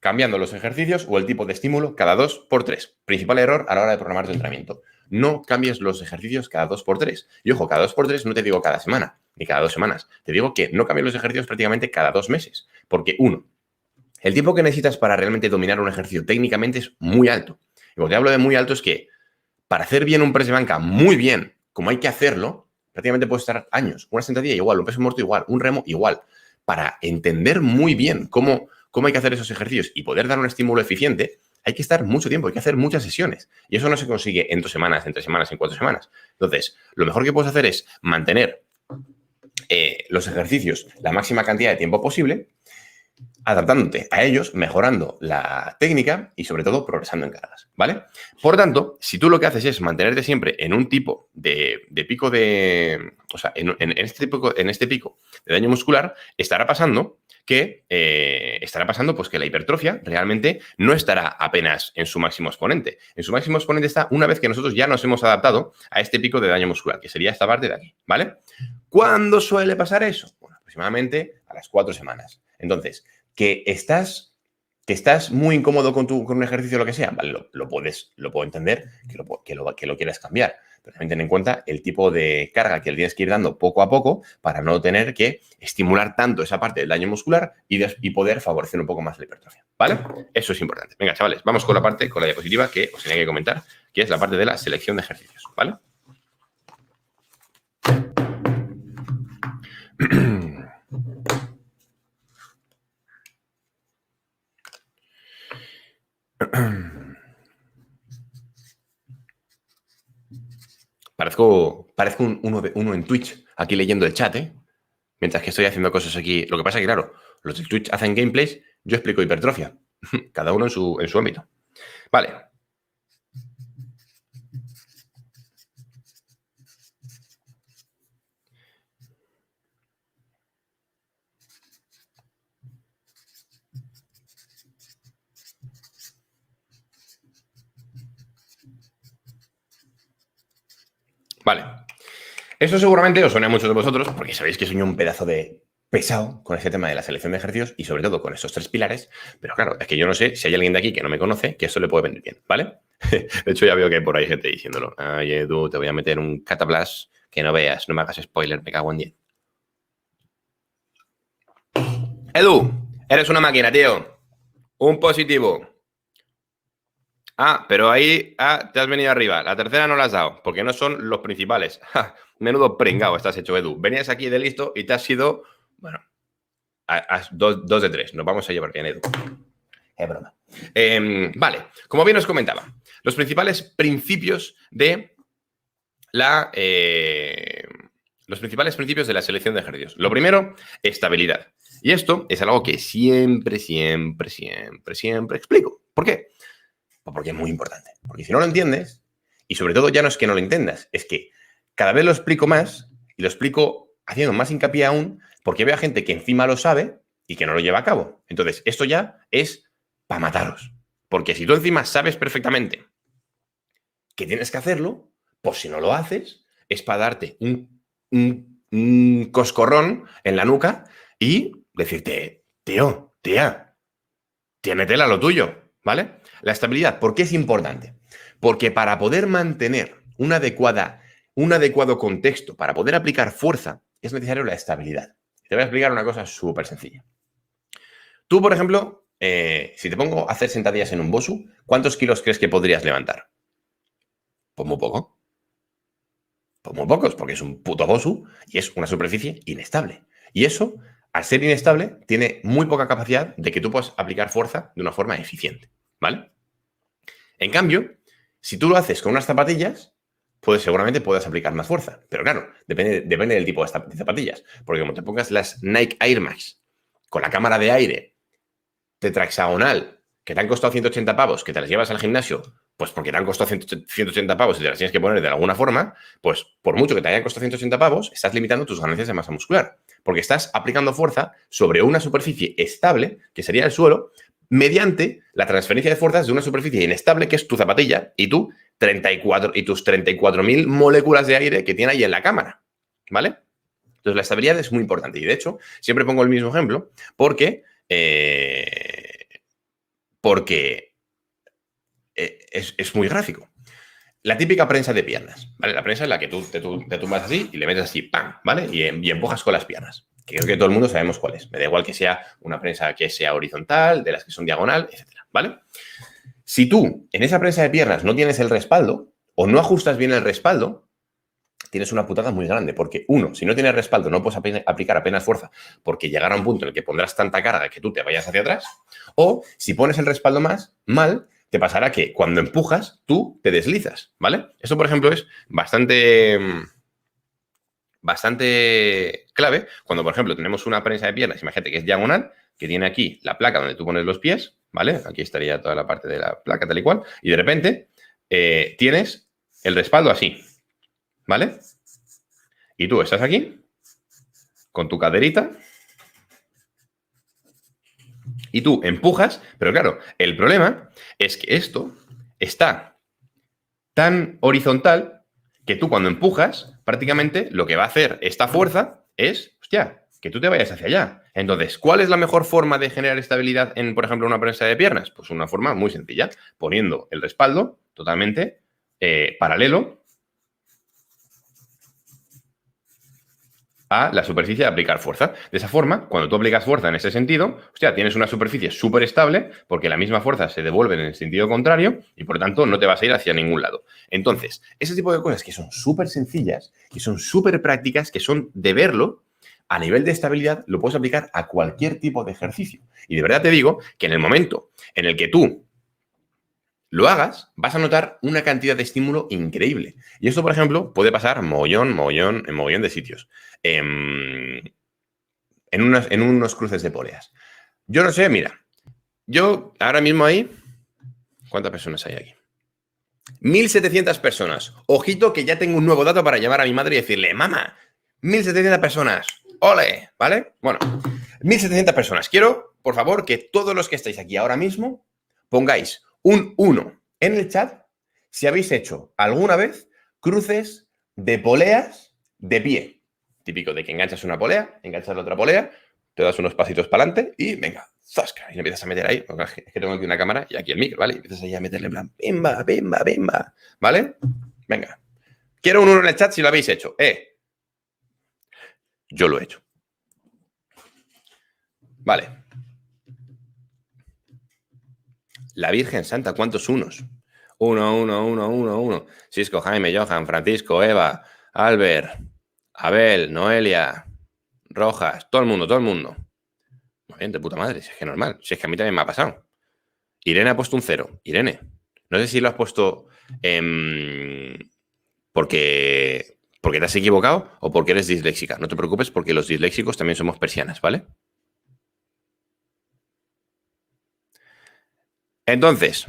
Cambiando los ejercicios o el tipo de estímulo cada 2x3. Principal error a la hora de programar tu entrenamiento. No cambies los ejercicios cada 2x3. Y ojo, cada 2x3 no te digo cada semana, ni cada 2 semanas. Te digo que no cambies los ejercicios prácticamente cada 2 meses. Porque, uno, el tiempo que necesitas para realmente dominar un ejercicio técnicamente es muy alto. Y cuando te hablo de muy alto es que para hacer bien un press de banca muy bien, como hay que hacerlo, prácticamente puedes estar años. Una sentadilla igual, un peso muerto igual, un remo igual. Para entender muy bien cómo hay que hacer esos ejercicios y poder dar un estímulo eficiente, hay que estar mucho tiempo, hay que hacer muchas sesiones. Y eso no se consigue en 2 semanas, en 3 semanas, en 4 semanas. Entonces, lo mejor que puedes hacer es mantener los ejercicios la máxima cantidad de tiempo posible, adaptándote a ellos, mejorando la técnica y sobre todo progresando en cargas, ¿vale? Por tanto, si tú lo que haces es mantenerte siempre en un tipo de pico de... O sea, en este pico de daño muscular, estará pasando pues que la hipertrofia realmente no estará apenas en su máximo exponente. En su máximo exponente está una vez que nosotros ya nos hemos adaptado a este pico de daño muscular, que sería esta parte de aquí, ¿vale? ¿Cuándo suele pasar eso? Bueno, aproximadamente a las 4 semanas. Entonces, que estás muy incómodo con un ejercicio o lo que sea, vale, lo puedo entender, que lo quieras cambiar. Pero también ten en cuenta el tipo de carga que le tienes que ir dando poco a poco para no tener que estimular tanto esa parte del daño muscular y poder favorecer un poco más la hipertrofia, ¿vale? Eso es importante. Venga, chavales, vamos con la diapositiva que os tenía que comentar, que es la parte de la selección de ejercicios, ¿vale? Parezco uno en Twitch, aquí leyendo el chat, ¿eh? Mientras que estoy haciendo cosas aquí. Lo que pasa es que, claro, los de Twitch hacen gameplays, yo explico hipertrofia. Cada uno en su ámbito. Vale. Vale. Eso seguramente os suena a muchos de vosotros, porque sabéis que soy un pedazo de pesado con ese tema de la selección de ejercicios y sobre todo con esos 3 pilares, pero claro, es que yo no sé si hay alguien de aquí que no me conoce, que eso le puede venir bien, ¿vale? De hecho, ya veo que hay por ahí gente diciéndolo. Ay, Edu, te voy a meter un cataplas que no veas, no me hagas spoiler, me cago en 10. Edu, eres una máquina, tío. Un positivo. Ah, pero ahí te has venido arriba. La tercera no la has dado, porque no son los principales. Menudo pringao estás hecho, Edu. Venías aquí de listo y te has sido, bueno, dos de tres. Nos vamos a llevar bien, Edu. Es broma. Vale, como bien os comentaba, los principales principios de los principales principios de la selección de ejercicios. Lo primero, estabilidad. Y esto es algo que siempre explico. ¿Por qué? Pues porque es muy importante. Porque si no lo entiendes, y sobre todo ya no es que no lo entiendas, es que cada vez lo explico más y lo explico haciendo más hincapié aún porque veo a gente que encima lo sabe y que no lo lleva a cabo. Entonces, esto ya es para mataros. Porque si tú encima sabes perfectamente que tienes que hacerlo, pues si no lo haces, es para darte un coscorrón en la nuca y decirte, tío, tía, métela lo tuyo, ¿vale? La estabilidad, ¿por qué es importante? Porque para poder mantener un adecuado contexto, para poder aplicar fuerza, es necesario la estabilidad. Te voy a explicar una cosa súper sencilla. Tú, por ejemplo, si te pongo a hacer sentadillas en un bosu, ¿cuántos kilos crees que podrías levantar? Pues muy poco. Pues muy pocos, porque es un puto bosu y es una superficie inestable. Y eso, al ser inestable, tiene muy poca capacidad de que tú puedas aplicar fuerza de una forma eficiente, ¿vale? En cambio, si tú lo haces con unas zapatillas, pues seguramente puedas aplicar más fuerza. Pero claro, depende del tipo de zapatillas. Porque como te pongas las Nike Air Max con la cámara de aire tetrahexagonal, que te han costado 180 pavos, que te las llevas al gimnasio, pues porque te han costado 180 pavos y te las tienes que poner de alguna forma, pues por mucho que te hayan costado 180 pavos, estás limitando tus ganancias de masa muscular. Porque estás aplicando fuerza sobre una superficie estable, que sería el suelo, mediante la transferencia de fuerzas de una superficie inestable, que es tu zapatilla, y tus 34.000 moléculas de aire que tiene ahí en la cámara, ¿vale? Entonces, la estabilidad es muy importante. Y, de hecho, siempre pongo el mismo ejemplo porque es muy gráfico. La típica prensa de piernas, ¿vale? La prensa en la que tú te tumbas así y le metes así, ¡pam!, ¿vale? Y empujas con las piernas. Que creo que todo el mundo sabemos cuál es. Me da igual que sea una prensa que sea horizontal, de las que son diagonal, etcétera, ¿vale? Si tú en esa prensa de piernas no tienes el respaldo o no ajustas bien el respaldo, tienes una putada muy grande. Porque, uno, si no tienes respaldo, no puedes aplicar apenas fuerza porque llegará un punto en el que pondrás tanta carga que tú te vayas hacia atrás. O, si pones el respaldo mal, te pasará que cuando empujas, tú te deslizas, ¿vale? Eso, por ejemplo, es bastante clave cuando, por ejemplo, tenemos una prensa de piernas, imagínate que es diagonal, que tiene aquí la placa donde tú pones los pies, ¿vale? Aquí estaría toda la parte de la placa tal y cual, y de repente tienes el respaldo así, ¿vale? Y tú estás aquí con tu caderita y tú empujas, pero claro, el problema es que esto está tan horizontal que tú cuando empujas, prácticamente lo que va a hacer esta fuerza es, hostia, que tú te vayas hacia allá. Entonces, ¿cuál es la mejor forma de generar estabilidad en, por ejemplo, una prensa de piernas? Pues una forma muy sencilla, poniendo el respaldo totalmente paralelo a la superficie de aplicar fuerza. De esa forma, cuando tú aplicas fuerza en ese sentido, hostia, tienes una superficie súper estable porque la misma fuerza se devuelve en el sentido contrario y por lo tanto no te vas a ir hacia ningún lado. Entonces, ese tipo de cosas que son súper sencillas, que son súper prácticas, que son de verlo, a nivel de estabilidad lo puedes aplicar a cualquier tipo de ejercicio. Y de verdad te digo que en el momento en el que tú lo hagas, vas a notar una cantidad de estímulo increíble. Y esto, por ejemplo, puede pasar en mogollón de sitios. En unos cruces de poleas. Yo no sé, mira. Yo ahora mismo ahí... ¿Cuántas personas hay aquí? 1.700 personas. Ojito que ya tengo un nuevo dato para llamar a mi madre y decirle, mamá, 1.700 personas. ¡Ole! ¿Vale? Bueno, 1.700 personas. Quiero, por favor, que todos los que estáis aquí ahora mismo pongáis un 1 en el chat si habéis hecho alguna vez cruces de poleas de pie. Típico de que enganchas una polea, enganchas la otra polea, te das unos pasitos para adelante y venga, zasca, y le empiezas a meter ahí. Es que tengo aquí una cámara y aquí el micro, ¿vale? Y empiezas ahí a meterle en plan, bimba, bimba, bimba, ¿vale? Venga. Quiero un 1 en el chat si lo habéis hecho. Yo lo he hecho. Vale. La Virgen Santa, ¿cuántos unos? Uno, uno, uno, uno, uno. Cisco, Jaime, Johan, Francisco, Eva, Albert, Abel, Noelia, Rojas, todo el mundo, todo el mundo. Muy bien, de puta madre, si es que normal. Si es que a mí también me ha pasado. Irene ha puesto un 0. Irene, no sé si lo has puesto porque te has equivocado o porque eres disléxica. No te preocupes porque los disléxicos también somos persianas, ¿vale? Entonces,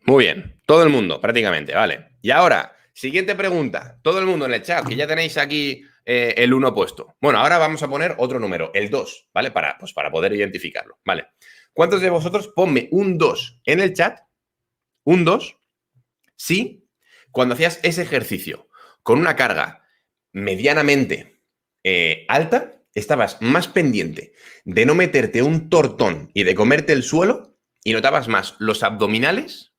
muy bien, todo el mundo prácticamente, ¿vale? Y ahora, siguiente pregunta. Todo el mundo en el chat, que ya tenéis aquí el 1 puesto. Bueno, ahora vamos a poner otro número, el 2, ¿vale? Para poder identificarlo, ¿vale? ¿Cuántos de vosotros ponme un 2 en el chat? Un 2, sí, cuando hacías ese ejercicio con una carga medianamente alta, estabas más pendiente de no meterte un tortón y de comerte el suelo y notabas más los abdominales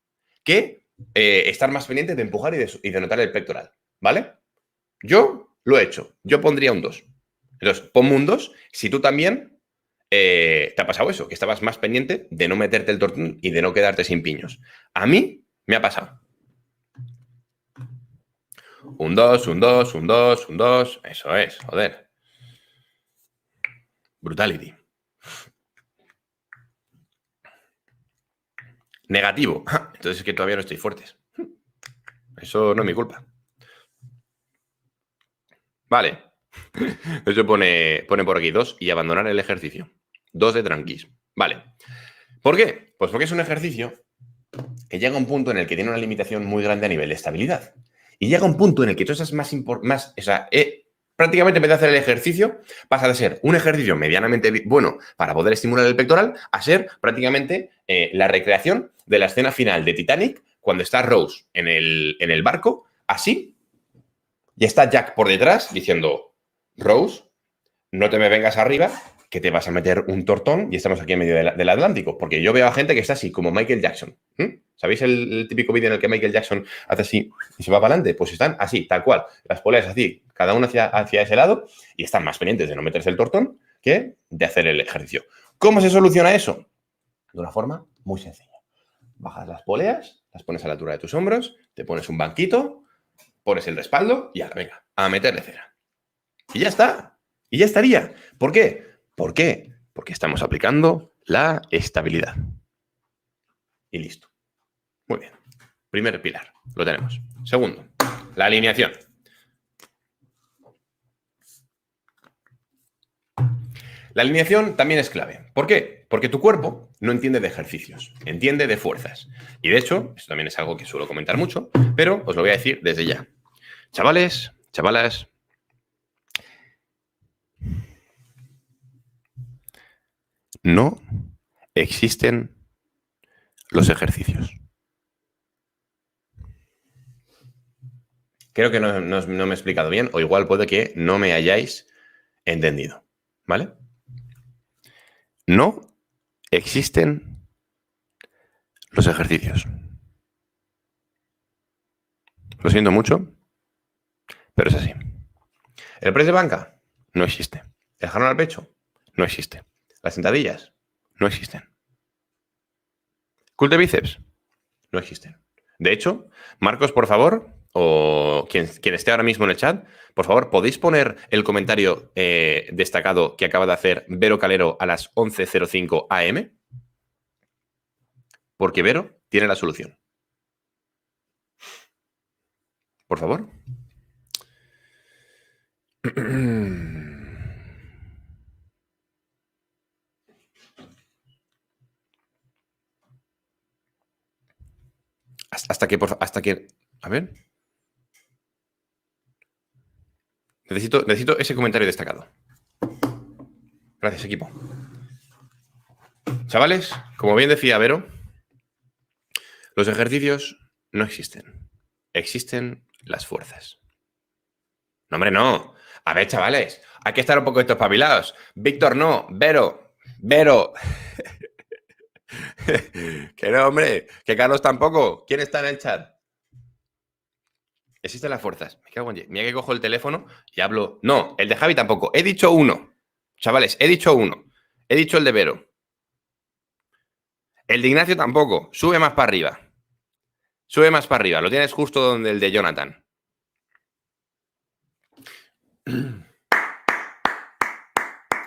que estar más pendiente de empujar y de notar el pectoral, ¿vale? Yo lo he hecho. Yo pondría un 2. Entonces, ponme un 2 si tú también te ha pasado eso, que estabas más pendiente de no meterte el tortón y de no quedarte sin piños. A mí me ha pasado. Un 2, un 2, un 2, un 2. Eso es, joder. Brutality. Negativo. Entonces es que todavía no estoy fuertes. Eso no es mi culpa. Vale. Eso pone por aquí 2 y abandonar el ejercicio. 2 de tranquis. Vale. ¿Por qué? Pues porque es un ejercicio que llega a un punto en el que tiene una limitación muy grande a nivel de estabilidad. Y llega a un punto en el que tú estás prácticamente en vez de hacer el ejercicio, pasa de ser un ejercicio medianamente bueno para poder estimular el pectoral a ser prácticamente la recreación de la escena final de Titanic cuando está Rose en el barco, así, y está Jack por detrás diciendo, Rose, no te me vengas arriba, que te vas a meter un tortón y estamos aquí en medio del Atlántico. Porque yo veo a gente que está así, como Michael Jackson. ¿Sabéis el típico vídeo en el que Michael Jackson hace así y se va para adelante? Pues están así, tal cual. Las poleas así, cada una hacia ese lado y están más pendientes de no meterse el tortón que de hacer el ejercicio. ¿Cómo se soluciona eso? De una forma muy sencilla. Bajas las poleas, las pones a la altura de tus hombros, te pones un banquito, pones el respaldo y ahora, venga, a meterle cera. Y ya está. Y ya estaría. ¿Por qué? ¿Por qué? Porque estamos aplicando la estabilidad. Y listo. Muy bien. Primer pilar. Lo tenemos. Segundo, la alineación. La alineación también es clave. ¿Por qué? Porque tu cuerpo no entiende de ejercicios, entiende de fuerzas. Y de hecho, esto también es algo que suelo comentar mucho, pero os lo voy a decir desde ya. Chavales, chavalas, no existen los ejercicios. Creo que no me he explicado bien, o igual puede que no me hayáis entendido, ¿vale? No existen los ejercicios. Lo siento mucho, pero es así. El press de banca no existe. El jalón al pecho no existe. Las sentadillas no existen. Curl de bíceps no existen. De hecho, Marcos, por favor, o quien esté ahora mismo en el chat, por favor, ¿podéis poner el comentario destacado que acaba de hacer Vero Calero a las 11:05 AM? Porque Vero tiene la solución. Por favor. Hasta que... A ver. Necesito ese comentario destacado. Gracias, equipo. Chavales, como bien decía Vero, los ejercicios no existen. Existen las fuerzas. No, hombre, no. A ver, chavales, hay que estar un poco espabilados. Víctor, no. Vero. Que no, hombre. Que Carlos tampoco. ¿Quién está en el chat? Existen las fuerzas. Me cago en 10. Mira que cojo el teléfono y hablo. No, el de Javi tampoco. He dicho uno. Chavales, he dicho uno. He dicho el de Vero. El de Ignacio tampoco. Sube más para arriba. Sube más para arriba. Lo tienes justo donde el de Jonathan.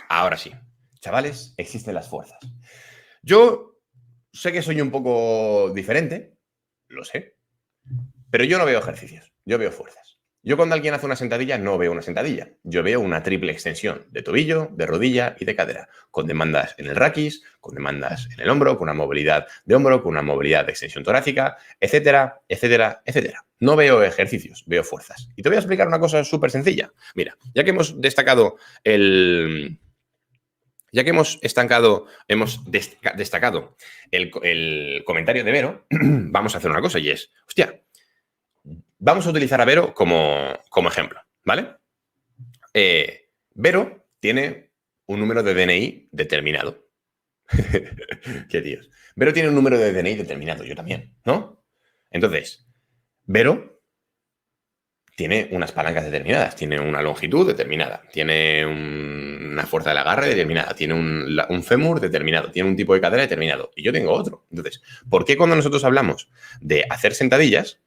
Ahora sí. Chavales, existen las fuerzas. Yo sé que soy un poco diferente, lo sé, pero yo no veo ejercicios, yo veo fuerzas. Yo cuando alguien hace una sentadilla no veo una sentadilla, yo veo una triple extensión de tobillo, de rodilla y de cadera, con demandas en el raquis, con demandas en el hombro, con una movilidad de hombro, con una movilidad de extensión torácica, etcétera, etcétera, etcétera. No veo ejercicios, veo fuerzas. Y te voy a explicar una cosa súper sencilla. Mira, ya que hemos destacado el comentario de Vero, vamos a hacer una cosa y es, hostia, vamos a utilizar a Vero como ejemplo, ¿vale? Vero tiene un número de DNI determinado. Qué tíos. Vero tiene un número de DNI determinado, yo también, ¿no? Entonces, Vero tiene unas palancas determinadas, tiene una longitud determinada, tiene una fuerza del agarre determinada, tiene un fémur determinado, tiene un tipo de cadera determinado y yo tengo otro. Entonces, ¿por qué cuando nosotros hablamos de hacer sentadillas,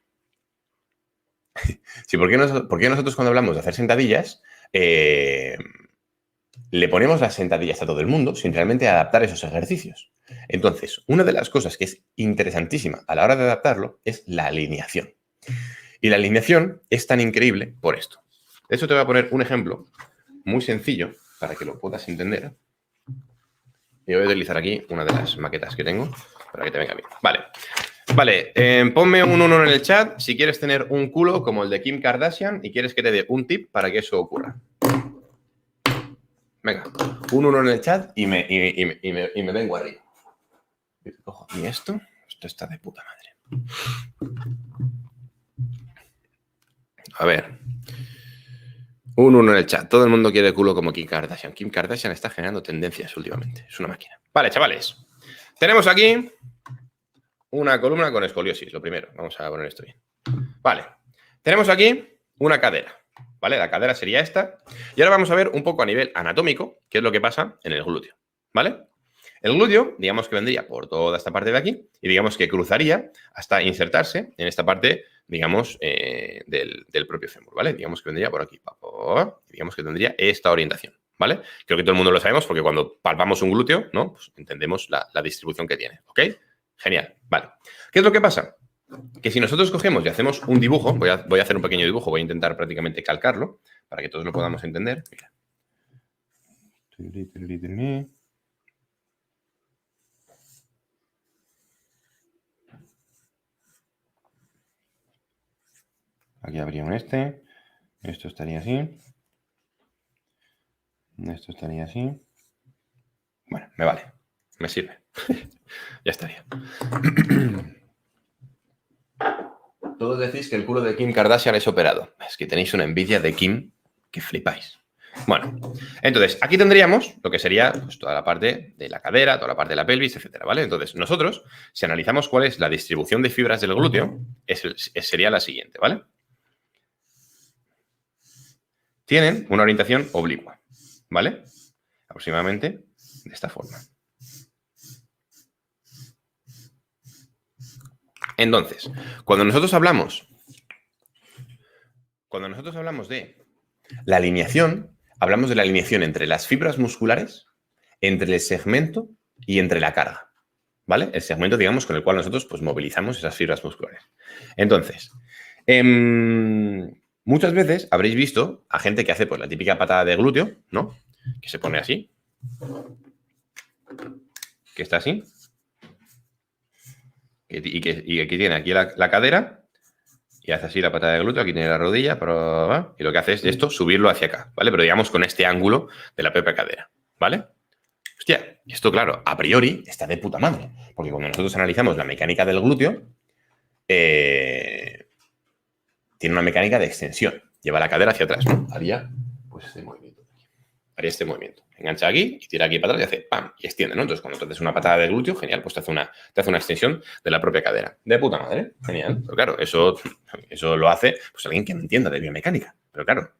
sí, ¿por qué nosotros cuando hablamos de hacer sentadillas le ponemos las sentadillas a todo el mundo sin realmente adaptar esos ejercicios? Entonces, una de las cosas que es interesantísima a la hora de adaptarlo es la alineación. Y la alineación es tan increíble por esto. De hecho, te voy a poner un ejemplo muy sencillo para que lo puedas entender. Y voy a utilizar aquí una de las maquetas que tengo para que te venga bien. Vale, ponme un 1 en el chat si quieres tener un culo como el de Kim Kardashian y quieres que te dé un tip para que eso ocurra. Venga, un 1 en el chat y me vengo arriba. Ojo, ¿y esto? Esto está de puta madre. A ver. Un 1 en el chat. Todo el mundo quiere culo como Kim Kardashian. Kim Kardashian está generando tendencias últimamente. Es una máquina. Vale, chavales. Tenemos aquí una columna con escoliosis. Lo primero. Vamos a poner esto bien. Vale. Tenemos aquí una cadera. ¿Vale? La cadera sería esta. Y ahora vamos a ver un poco a nivel anatómico qué es lo que pasa en el glúteo. ¿Vale? El glúteo, digamos que vendría por toda esta parte de aquí y digamos que cruzaría hasta insertarse en esta parte, digamos, del propio fémur, ¿vale? Digamos que vendría por aquí, digamos que tendría esta orientación, ¿vale? Creo que todo el mundo lo sabemos porque cuando palpamos un glúteo, ¿no? Pues entendemos la distribución que tiene, ¿ok? Genial, vale. ¿Qué es lo que pasa? Que si nosotros cogemos y hacemos un dibujo, voy a hacer un pequeño dibujo, voy a intentar prácticamente calcarlo para que todos lo podamos entender. Mira. Aquí habría un este. Esto estaría así. Esto estaría así. Bueno, me vale. Me sirve. Ya estaría. Todos decís que el culo de Kim Kardashian es operado. Es que tenéis una envidia de Kim que flipáis. Bueno, entonces aquí tendríamos lo que sería pues, toda la parte de la cadera, toda la parte de la pelvis, etcétera, ¿vale? Entonces nosotros, si analizamos cuál es la distribución de fibras del glúteo, sería la siguiente, ¿vale? Tienen una orientación oblicua, ¿vale? Aproximadamente de esta forma. Entonces, cuando nosotros hablamos de la alineación, hablamos de la alineación entre las fibras musculares, entre el segmento y entre la carga, ¿vale? El segmento, digamos, con el cual nosotros pues, movilizamos esas fibras musculares. Entonces, muchas veces habréis visto a gente que hace pues, la típica patada de glúteo, ¿no? Que se pone así. Que está así. Y aquí tiene aquí la cadera. Y hace así la patada de glúteo. Aquí tiene la rodilla. Y lo que hace es esto, subirlo hacia acá, ¿vale? Pero digamos con este ángulo de la propia cadera, ¿vale? Hostia, esto claro, a priori está de puta madre. Porque cuando nosotros analizamos la mecánica del glúteo, tiene una mecánica de extensión. Lleva la cadera hacia atrás, ¿no? Haría pues este movimiento. Haría este movimiento. Engancha aquí y tira aquí para atrás y hace ¡pam! Y extiende, ¿no? Entonces, cuando tú haces una patada de glúteo, genial, pues te hace una extensión de la propia cadera. De puta madre, genial. Pero claro, eso lo hace pues alguien que no entienda de biomecánica. Pero claro,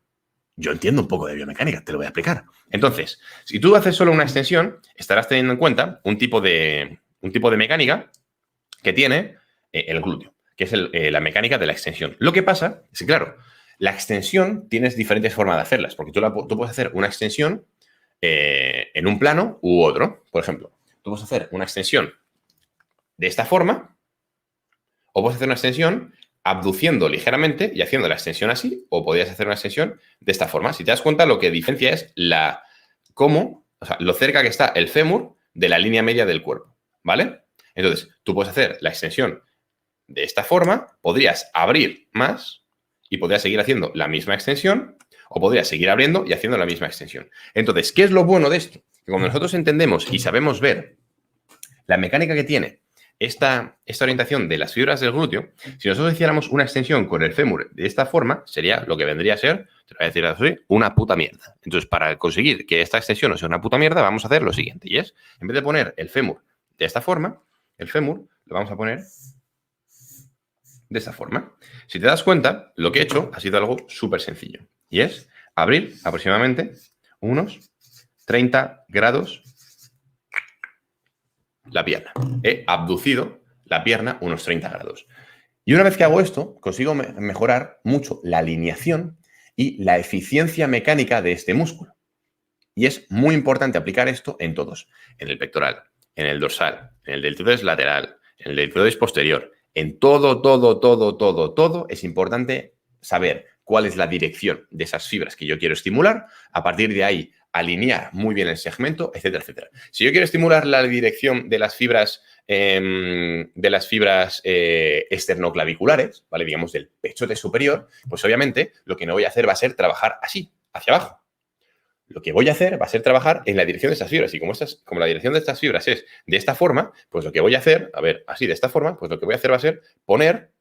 yo entiendo un poco de biomecánica, te lo voy a explicar. Entonces, si tú haces solo una extensión, estarás teniendo en cuenta un tipo de mecánica que tiene el glúteo. que es la mecánica de la extensión. Lo que pasa es que, claro, la extensión tienes diferentes formas de hacerlas, porque tú puedes hacer una extensión en un plano u otro. Por ejemplo, tú puedes hacer una extensión de esta forma, o puedes hacer una extensión abduciendo ligeramente y haciendo la extensión así, o podrías hacer una extensión de esta forma. Si te das cuenta, lo que diferencia es lo cerca que está el fémur de la línea media del cuerpo, ¿vale? Entonces, tú puedes hacer la extensión de esta forma, podrías abrir más y podrías seguir haciendo la misma extensión, o podrías seguir abriendo y haciendo la misma extensión. Entonces, ¿qué es lo bueno de esto? Que cuando nosotros entendemos y sabemos ver la mecánica que tiene esta orientación de las fibras del glúteo, si nosotros hiciéramos una extensión con el fémur de esta forma, sería lo que vendría a ser, te lo voy a decir así, una puta mierda. Entonces, para conseguir que esta extensión no sea una puta mierda, vamos a hacer lo siguiente, y es, en vez de poner el fémur de esta forma, el fémur lo vamos a poner de esta forma. Si te das cuenta, lo que he hecho ha sido algo súper sencillo, y es abrir aproximadamente unos 30 grados la pierna. He abducido la pierna unos 30 grados. Y una vez que hago esto, consigo mejorar mucho la alineación y la eficiencia mecánica de este músculo. Y es muy importante aplicar esto en todos. En el pectoral, en el dorsal, en el deltoides lateral, en el deltoides posterior. En todo es importante saber cuál es la dirección de esas fibras que yo quiero estimular. A partir de ahí, alinear muy bien el segmento, etcétera, etcétera. Si yo quiero estimular la dirección de las fibras esternoclaviculares, ¿vale? Digamos del pechote superior, pues obviamente lo que no voy a hacer va a ser trabajar así, hacia abajo. Lo que voy a hacer va a ser trabajar en la dirección de estas fibras. Y como la dirección de estas fibras es de esta forma, pues lo que voy a hacer, así de esta forma, pues lo que voy a hacer va a ser poner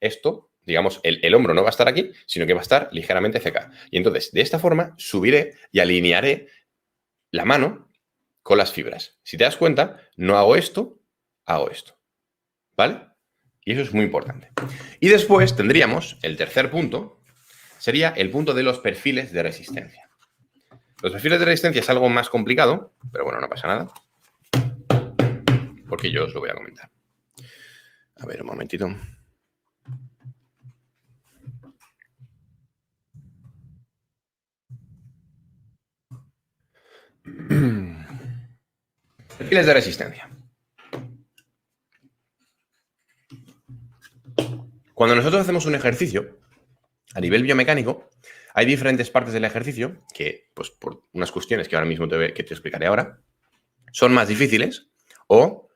esto. Digamos, el hombro no va a estar aquí, sino que va a estar ligeramente hacia acá. Y entonces, de esta forma, subiré y alinearé la mano con las fibras. Si te das cuenta, no hago esto, hago esto. ¿Vale? Y eso es muy importante. Y después tendríamos el tercer punto, sería el punto de los perfiles de resistencia. Los perfiles de resistencia es algo más complicado, pero bueno, no pasa nada, porque yo os lo voy a comentar. A ver, un momentito. Perfiles de resistencia. Cuando nosotros hacemos un ejercicio, a nivel biomecánico, hay diferentes partes del ejercicio que, pues por unas cuestiones que ahora mismo te explicaré ahora, son más difíciles o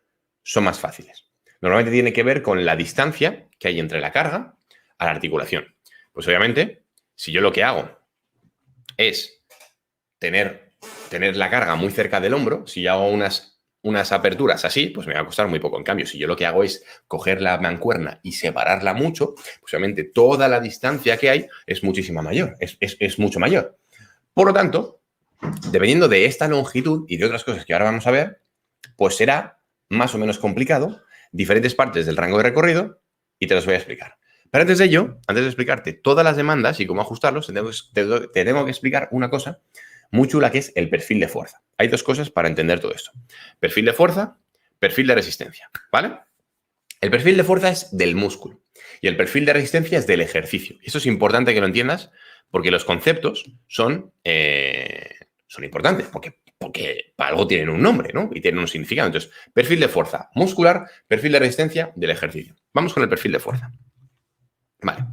son más fáciles. Normalmente tiene que ver con la distancia que hay entre la carga a la articulación. Pues obviamente, si yo lo que hago es tener la carga muy cerca del hombro, si yo hago unas aperturas así, pues me va a costar muy poco. En cambio, si yo lo que hago es coger la mancuerna y separarla mucho, pues obviamente toda la distancia que hay es muchísima mayor, es mucho mayor. Por lo tanto, dependiendo de esta longitud y de otras cosas que ahora vamos a ver, pues será más o menos complicado diferentes partes del rango de recorrido y te las voy a explicar. Pero antes de ello, antes de explicarte todas las demandas y cómo ajustarlos, te tengo que explicar una cosa muy chula que es el perfil de fuerza. Hay dos cosas para entender todo esto. Perfil de fuerza, perfil de resistencia, ¿vale? El perfil de fuerza es del músculo y el perfil de resistencia es del ejercicio. Esto es importante que lo entiendas porque los conceptos son importantes, porque para algo tienen un nombre, ¿no? Y tienen un significado. Entonces, perfil de fuerza muscular, perfil de resistencia del ejercicio. Vamos con el perfil de fuerza. Vale.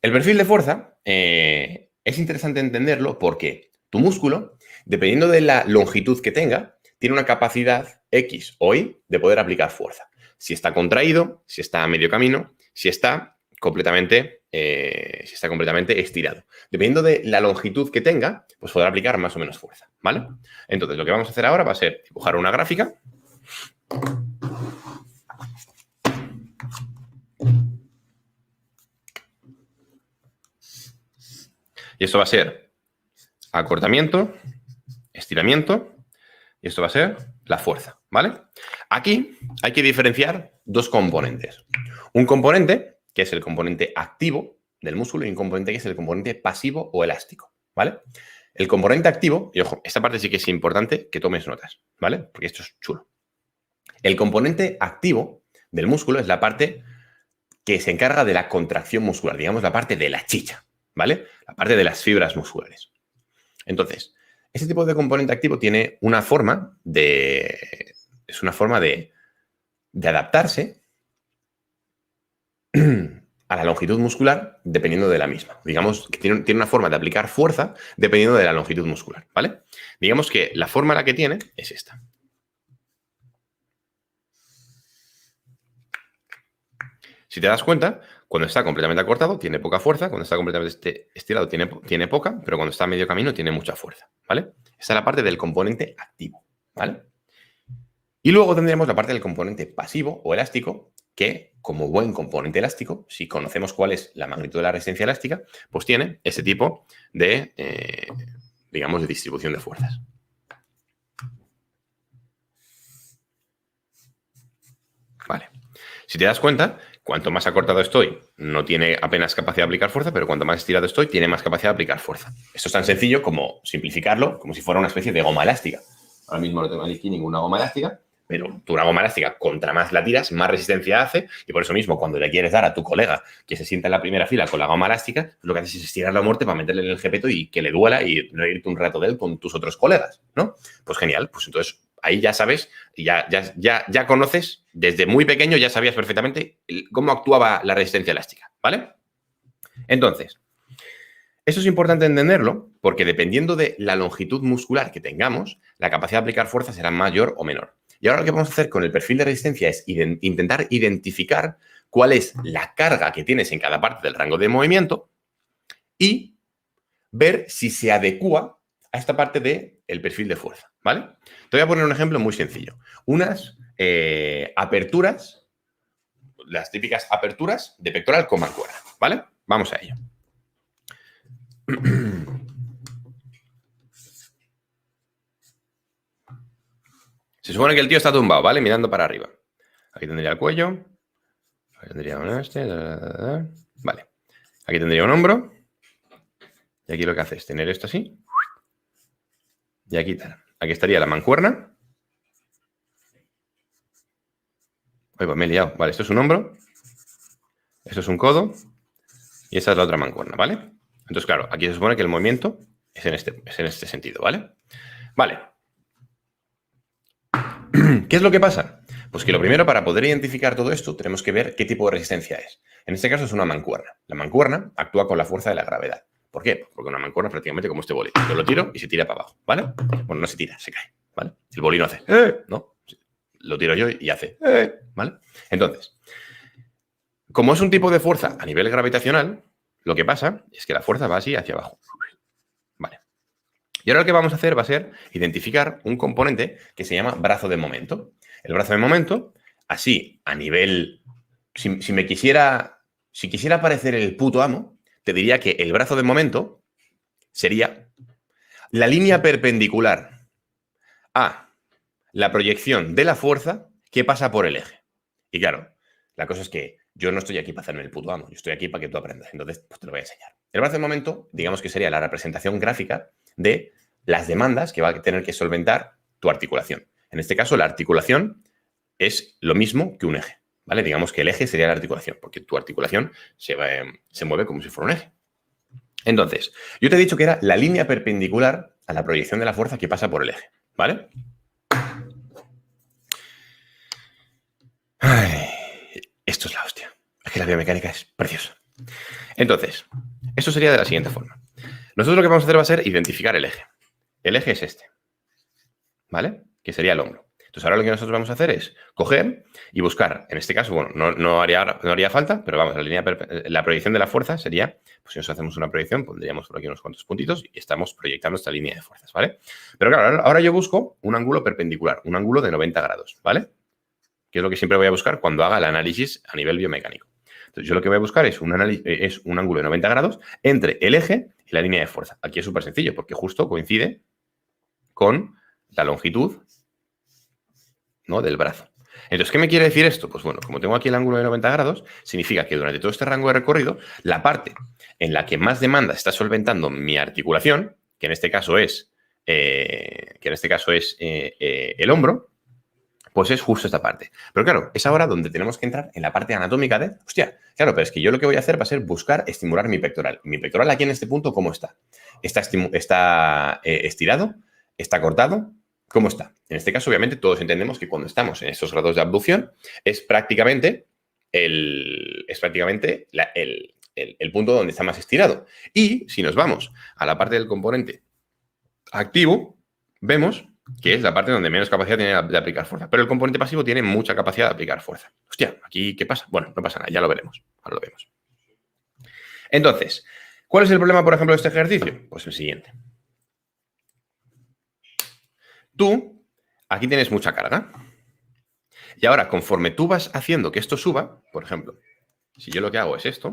El perfil de fuerza es interesante entenderlo porque tu músculo, dependiendo de la longitud que tenga, tiene una capacidad X o Y de poder aplicar fuerza. Si está contraído, si está a medio camino, si está completamente estirado. Dependiendo de la longitud que tenga, pues podrá aplicar más o menos fuerza, ¿vale? Entonces, lo que vamos a hacer ahora va a ser dibujar una gráfica. Y esto va a ser acortamiento, estiramiento, y esto va a ser la fuerza, ¿vale? Aquí hay que diferenciar dos componentes. Un componente, que es el componente activo del músculo, y un componente que es el componente pasivo o elástico, ¿vale? El componente activo, y ojo, esta parte sí que es importante que tomes notas, ¿vale? Porque esto es chulo. El componente activo del músculo es la parte que se encarga de la contracción muscular, digamos la parte de la chicha, ¿vale? La parte de las fibras musculares. Entonces, ese tipo de componente activo tiene una forma de... Es una forma de adaptarse a la longitud muscular dependiendo de la misma. Digamos que tiene una forma de aplicar fuerza dependiendo de la longitud muscular, ¿vale? Digamos que la forma la que tiene es esta. Si te das cuenta, cuando está completamente acortado tiene poca fuerza, cuando está completamente estirado tiene poca, pero cuando está a medio camino tiene mucha fuerza, ¿vale? Esta es la parte del componente activo, ¿vale? Y luego tendríamos la parte del componente pasivo o elástico, que como buen componente elástico, si conocemos cuál es la magnitud de la resistencia elástica, pues tiene ese tipo de, digamos, de distribución de fuerzas. Vale. Si te das cuenta, cuanto más acortado estoy, no tiene apenas capacidad de aplicar fuerza, pero cuanto más estirado estoy, tiene más capacidad de aplicar fuerza. Esto es tan sencillo como simplificarlo, como si fuera una especie de goma elástica. Ahora mismo no tengo aquí ninguna goma elástica, pero tú una goma elástica, contra más la tiras, más resistencia hace, y por eso mismo, cuando le quieres dar a tu colega que se sienta en la primera fila con la goma elástica, lo que haces es estirarlo a muerte para meterle en el jepeto y que le duela y reírte un rato de él con tus otros colegas, ¿no? Pues genial, pues entonces ahí ya sabes, ya conoces, desde muy pequeño ya sabías perfectamente cómo actuaba la resistencia elástica, ¿vale? Entonces, eso es importante entenderlo porque dependiendo de la longitud muscular que tengamos, la capacidad de aplicar fuerza será mayor o menor. Y ahora lo que vamos a hacer con el perfil de resistencia es intentar identificar cuál es la carga que tienes en cada parte del rango de movimiento y ver si se adecua a esta parte del perfil de fuerza, ¿vale? Te voy a poner un ejemplo muy sencillo. Unas aperturas, las típicas aperturas de pectoral con mancuerna, ¿vale? Vamos a ello. Se supone que el tío está tumbado, ¿vale? Mirando para arriba. Aquí tendría el cuello. Aquí tendría un Vale. Aquí tendría un hombro. Y aquí lo que hace es tener esto así. Y aquí tal. Aquí estaría la mancuerna. Uy, pues me he liado. Vale, esto es un hombro. Esto es un codo. Y esta es la otra mancuerna, ¿vale? Entonces, claro, aquí se supone que el movimiento es en este sentido, ¿vale? Vale. ¿Qué es lo que pasa? Pues que lo primero, para poder identificar todo esto, tenemos que ver qué tipo de resistencia es. En este caso es una mancuerna. La mancuerna actúa con la fuerza de la gravedad. ¿Por qué? Porque una mancuerna es prácticamente como este boli. Yo lo tiro y se tira para abajo, ¿vale? Bueno, no se tira, se cae, ¿vale? El boli no hace, ¿no? Lo tiro yo y hace, ¿vale? Entonces, como es un tipo de fuerza a nivel gravitacional, lo que pasa es que la fuerza va así hacia abajo. Vale. Y ahora lo que vamos a hacer va a ser identificar un componente que se llama brazo de momento. El brazo de momento, así, a nivel... Si quisiera parecer el puto amo, te diría que el brazo de momento sería la línea perpendicular a la proyección de la fuerza que pasa por el eje. Y claro, la cosa es que yo no estoy aquí para hacerme el puto amo, yo estoy aquí para que tú aprendas. Entonces, pues te lo voy a enseñar. El brazo de momento, digamos que sería la representación gráfica de las demandas que va a tener que solventar tu articulación. En este caso, la articulación es lo mismo que un eje, ¿vale? Digamos que el eje sería la articulación, porque tu articulación se mueve como si fuera un eje. Entonces, yo te he dicho que era la línea perpendicular a la proyección de la fuerza que pasa por el eje, ¿vale? Ay, esto es la hostia. Es que la biomecánica es preciosa. Entonces, esto sería de la siguiente forma. Nosotros lo que vamos a hacer va a ser identificar el eje. El eje es este, ¿vale? Que sería el hombro. Entonces, ahora lo que nosotros vamos a hacer es coger y buscar, en este caso, bueno, no haría falta, pero vamos, la proyección de la fuerza sería, pues si nos hacemos una proyección, pondríamos por aquí unos cuantos puntitos y estamos proyectando esta línea de fuerzas, ¿vale? Pero claro, ahora yo busco un ángulo perpendicular, un ángulo de 90 grados, ¿vale? Que es lo que siempre voy a buscar cuando haga el análisis a nivel biomecánico. Entonces, yo lo que voy a buscar es un ángulo de 90 grados entre el eje y la línea de fuerza. Aquí es súper sencillo, porque justo coincide con la longitud, ¿no?, del brazo. Entonces, ¿qué me quiere decir esto? Pues bueno, como tengo aquí el ángulo de 90 grados, significa que durante todo este rango de recorrido, la parte en la que más demanda está solventando mi articulación, que en este caso es el hombro, Pues es justo esta parte. Pero claro, es ahora donde tenemos que entrar en la parte anatómica de, hostia, claro, pero es que yo lo que voy a hacer va a ser buscar estimular mi pectoral. Mi pectoral aquí en este punto, ¿cómo está? ¿Está estirado? ¿Está cortado? ¿Cómo está? En este caso, obviamente, todos entendemos que cuando estamos en estos grados de abducción es prácticamente el punto donde está más estirado. Y si nos vamos a la parte del componente activo, vemos que es la parte donde menos capacidad tiene de aplicar fuerza. Pero el componente pasivo tiene mucha capacidad de aplicar fuerza. Hostia, ¿aquí qué pasa? Bueno, no pasa nada, ya lo veremos. Ahora lo vemos. Entonces, ¿cuál es el problema, por ejemplo, de este ejercicio? Pues el siguiente. Tú, aquí tienes mucha carga. Y ahora, conforme tú vas haciendo que esto suba, por ejemplo, si yo lo que hago es esto,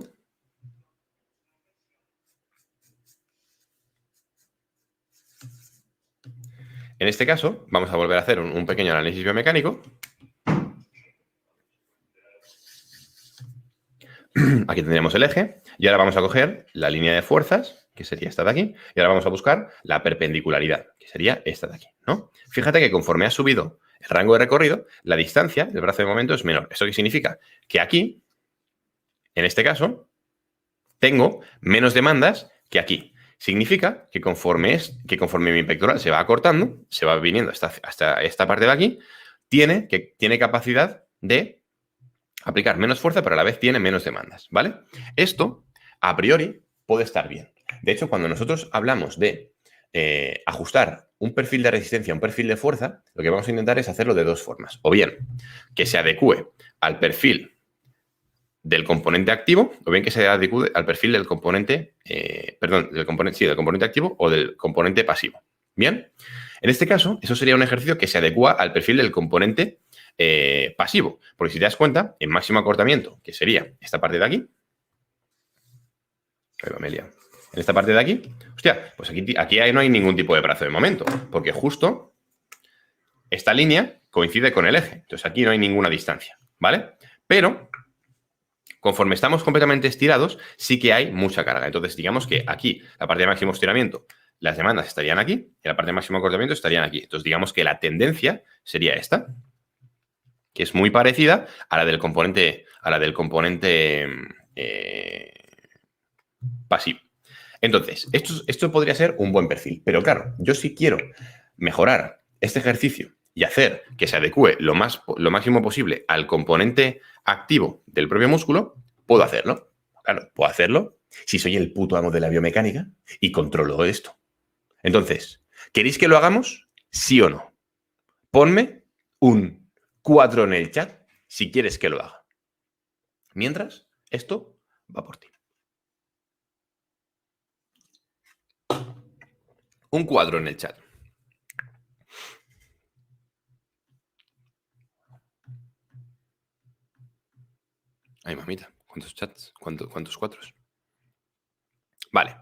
en este caso, vamos a volver a hacer un pequeño análisis biomecánico. Aquí tendríamos el eje y ahora vamos a coger la línea de fuerzas, que sería esta de aquí, y ahora vamos a buscar la perpendicularidad, que sería esta de aquí, ¿no? Fíjate que conforme ha subido el rango de recorrido, la distancia del brazo de momento es menor. ¿Esto qué significa? Que aquí, en este caso, tengo menos demandas que aquí. Significa que conforme mi pectoral se va acortando, se va viniendo hasta esta parte de aquí, tiene capacidad de aplicar menos fuerza, pero a la vez tiene menos demandas, ¿vale? Esto, a priori, puede estar bien. De hecho, cuando nosotros hablamos de ajustar un perfil de resistencia a un perfil de fuerza, lo que vamos a intentar es hacerlo de dos formas. O bien, que se adecue al perfil del componente activo, o bien que se adecue al perfil del componente, del componente activo o del componente pasivo. ¿Bien? En este caso, eso sería un ejercicio que se adecua al perfil del componente pasivo. Porque si te das cuenta, en máximo acortamiento, que sería esta parte de aquí, en esta parte de aquí, hostia, pues aquí no hay ningún tipo de brazo de momento, porque justo esta línea coincide con el eje. Entonces aquí no hay ninguna distancia, ¿vale? Pero conforme estamos completamente estirados, sí que hay mucha carga. Entonces, digamos que aquí, la parte de máximo estiramiento, las demandas estarían aquí, y la parte de máximo acortamiento estarían aquí. Entonces, digamos que la tendencia sería esta, que es muy parecida a la del componente, pasivo. Entonces, esto podría ser un buen perfil. Pero claro, yo sí quiero mejorar este ejercicio y hacer que se adecue lo máximo posible al componente activo del propio músculo, puedo hacerlo. Claro, puedo hacerlo si soy el puto amo de la biomecánica y controlo esto. Entonces, ¿queréis que lo hagamos? ¿Sí o no? Ponme un 4 en el chat si quieres que lo haga. Mientras, esto va por ti. Un 4 en el chat. Ay, mamita, ¿cuántos chats? ¿Cuántos cuatros? Vale.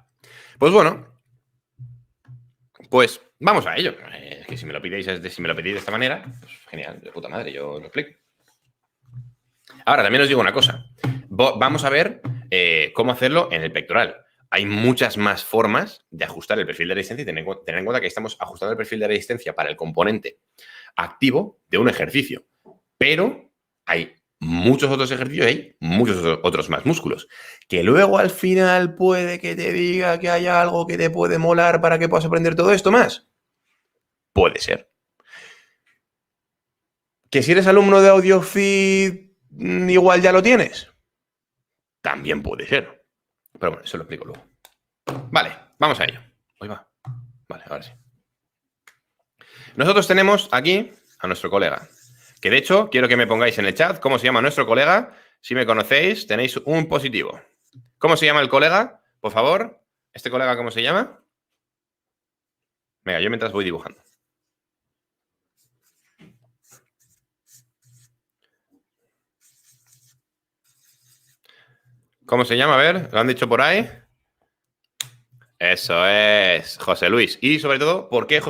Pues bueno, pues vamos a ello. Es que si me lo pedís de esta manera, pues genial, de puta madre, yo lo explico. Ahora, también os digo una cosa. Vamos a ver cómo hacerlo en el pectoral. Hay muchas más formas de ajustar el perfil de resistencia y tener en cuenta que estamos ajustando el perfil de resistencia para el componente activo de un ejercicio. Pero hay muchos otros ejercicios, hay muchos otros más músculos. Que luego al final puede que te diga que hay algo que te puede molar para que puedas aprender todo esto más. Puede ser. Que si eres alumno de AudioFit, igual ya lo tienes. También puede ser. Pero bueno, eso lo explico luego. Vale, vamos a ello. Hoy va. Vale, ahora sí. Nosotros tenemos aquí a nuestro colega. Que de hecho, quiero que me pongáis en el chat cómo se llama nuestro colega. Si me conocéis, tenéis un positivo. ¿Cómo se llama el colega? Por favor, ¿este colega cómo se llama? Venga, yo mientras voy dibujando. ¿Cómo se llama? A ver, ¿lo han dicho por ahí? Eso es, José Luis. Y sobre todo, ¿por qué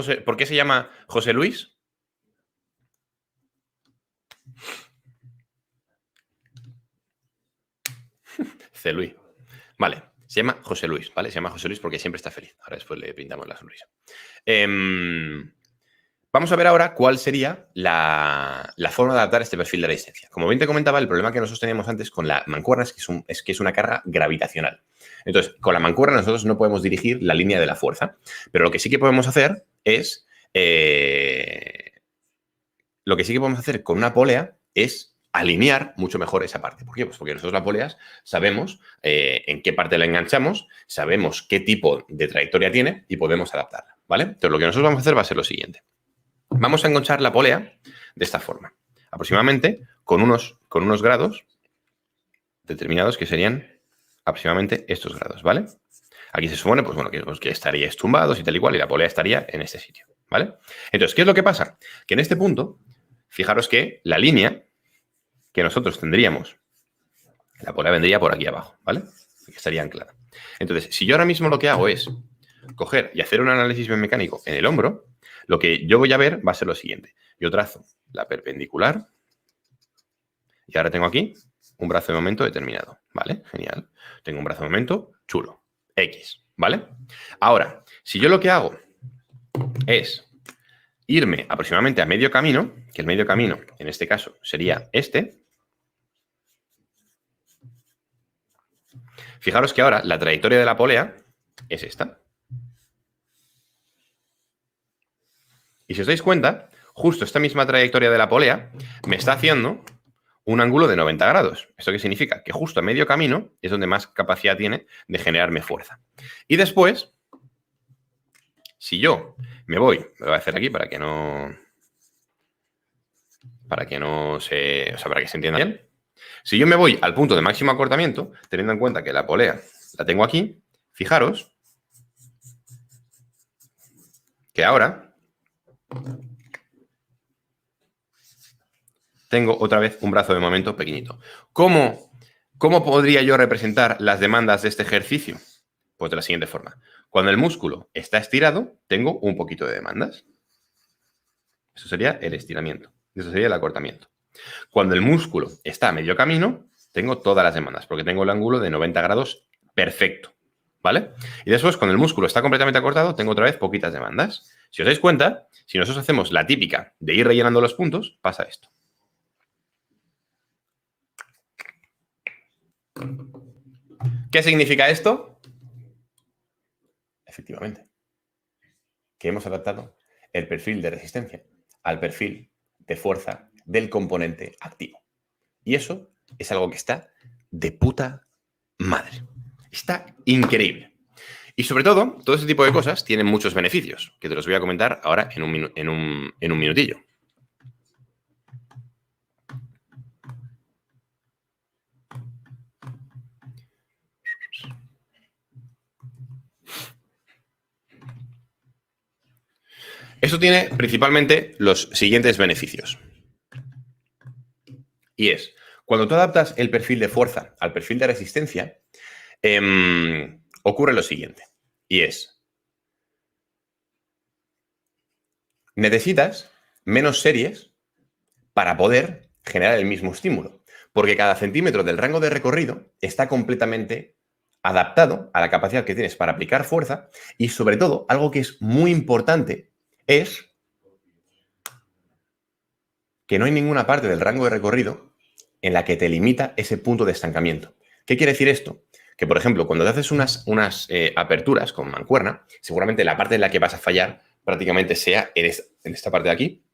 se llama José Luis? C. Luis. Vale, se llama José Luis, ¿vale? Se llama José Luis porque siempre está feliz. Ahora después le pintamos la sonrisa. Vamos a ver ahora cuál sería la forma de adaptar este perfil de resistencia. Como bien te comentaba, el problema que nosotros teníamos antes con la mancuerna es que es una carga gravitacional. Entonces, con la mancuerna nosotros no podemos dirigir la línea de la fuerza, pero lo que sí que podemos hacer es... lo que sí que podemos hacer con una polea es alinear mucho mejor esa parte. ¿Por qué? Pues porque nosotros las poleas sabemos en qué parte la enganchamos, sabemos qué tipo de trayectoria tiene y podemos adaptarla, ¿vale? Entonces, lo que nosotros vamos a hacer va a ser lo siguiente. Vamos a enganchar la polea de esta forma, aproximadamente con unos grados determinados que serían aproximadamente estos grados, ¿vale? Aquí se supone, pues bueno, que estaríais tumbados y tal y cual, y la polea estaría en este sitio, ¿vale? Entonces, ¿qué es lo que pasa? Que en este punto, fijaros que la línea que nosotros tendríamos, la polea vendría por aquí abajo, ¿vale? Que estaría anclada. Entonces, si yo ahora mismo lo que hago es coger y hacer un análisis biomecánico en el hombro, lo que yo voy a ver va a ser lo siguiente. Yo trazo la perpendicular y ahora tengo aquí un brazo de momento determinado, ¿vale? Genial. Tengo un brazo de momento chulo, X, ¿vale? Ahora, si yo lo que hago es irme aproximadamente a medio camino, que el medio camino en este caso sería este, fijaros que ahora la trayectoria de la polea es esta. Y si os dais cuenta, justo esta misma trayectoria de la polea me está haciendo un ángulo de 90 grados. ¿Esto qué significa? Que justo a medio camino es donde más capacidad tiene de generarme fuerza. Y después, si yo me voy, lo voy a hacer aquí para que se entienda bien. Si yo me voy al punto de máximo acortamiento, teniendo en cuenta que la polea la tengo aquí, fijaros que ahora tengo otra vez un brazo de momento pequeñito. ¿Cómo podría yo representar las demandas de este ejercicio? Pues de la siguiente forma. Cuando el músculo está estirado, tengo un poquito de demandas. Eso sería el estiramiento. Eso sería el acortamiento. Cuando el músculo está a medio camino, tengo todas las demandas, porque tengo el ángulo de 90 grados perfecto, ¿vale? Y después, cuando el músculo está completamente acortado, tengo otra vez poquitas demandas. Si os dais cuenta, si nosotros hacemos la típica de ir rellenando los puntos, pasa esto. ¿Qué significa esto? Efectivamente, que hemos adaptado el perfil de resistencia al perfil de fuerza del componente activo. Y eso es algo que está de puta madre. Está increíble. Y sobre todo ese tipo de cosas tienen muchos beneficios, que te los voy a comentar ahora en un minutillo. Esto tiene principalmente los siguientes beneficios. Y es, cuando tú adaptas el perfil de fuerza al perfil de resistencia, ocurre lo siguiente. Y es, necesitas menos series para poder generar el mismo estímulo. Porque cada centímetro del rango de recorrido está completamente adaptado a la capacidad que tienes para aplicar fuerza. Y sobre todo, algo que es muy importante es que no hay ninguna parte del rango de recorrido en la que te limita ese punto de estancamiento. ¿Qué quiere decir esto? Que, por ejemplo, cuando te haces unas aperturas con mancuerna, seguramente la parte en la que vas a fallar prácticamente sea en esta parte de aquí,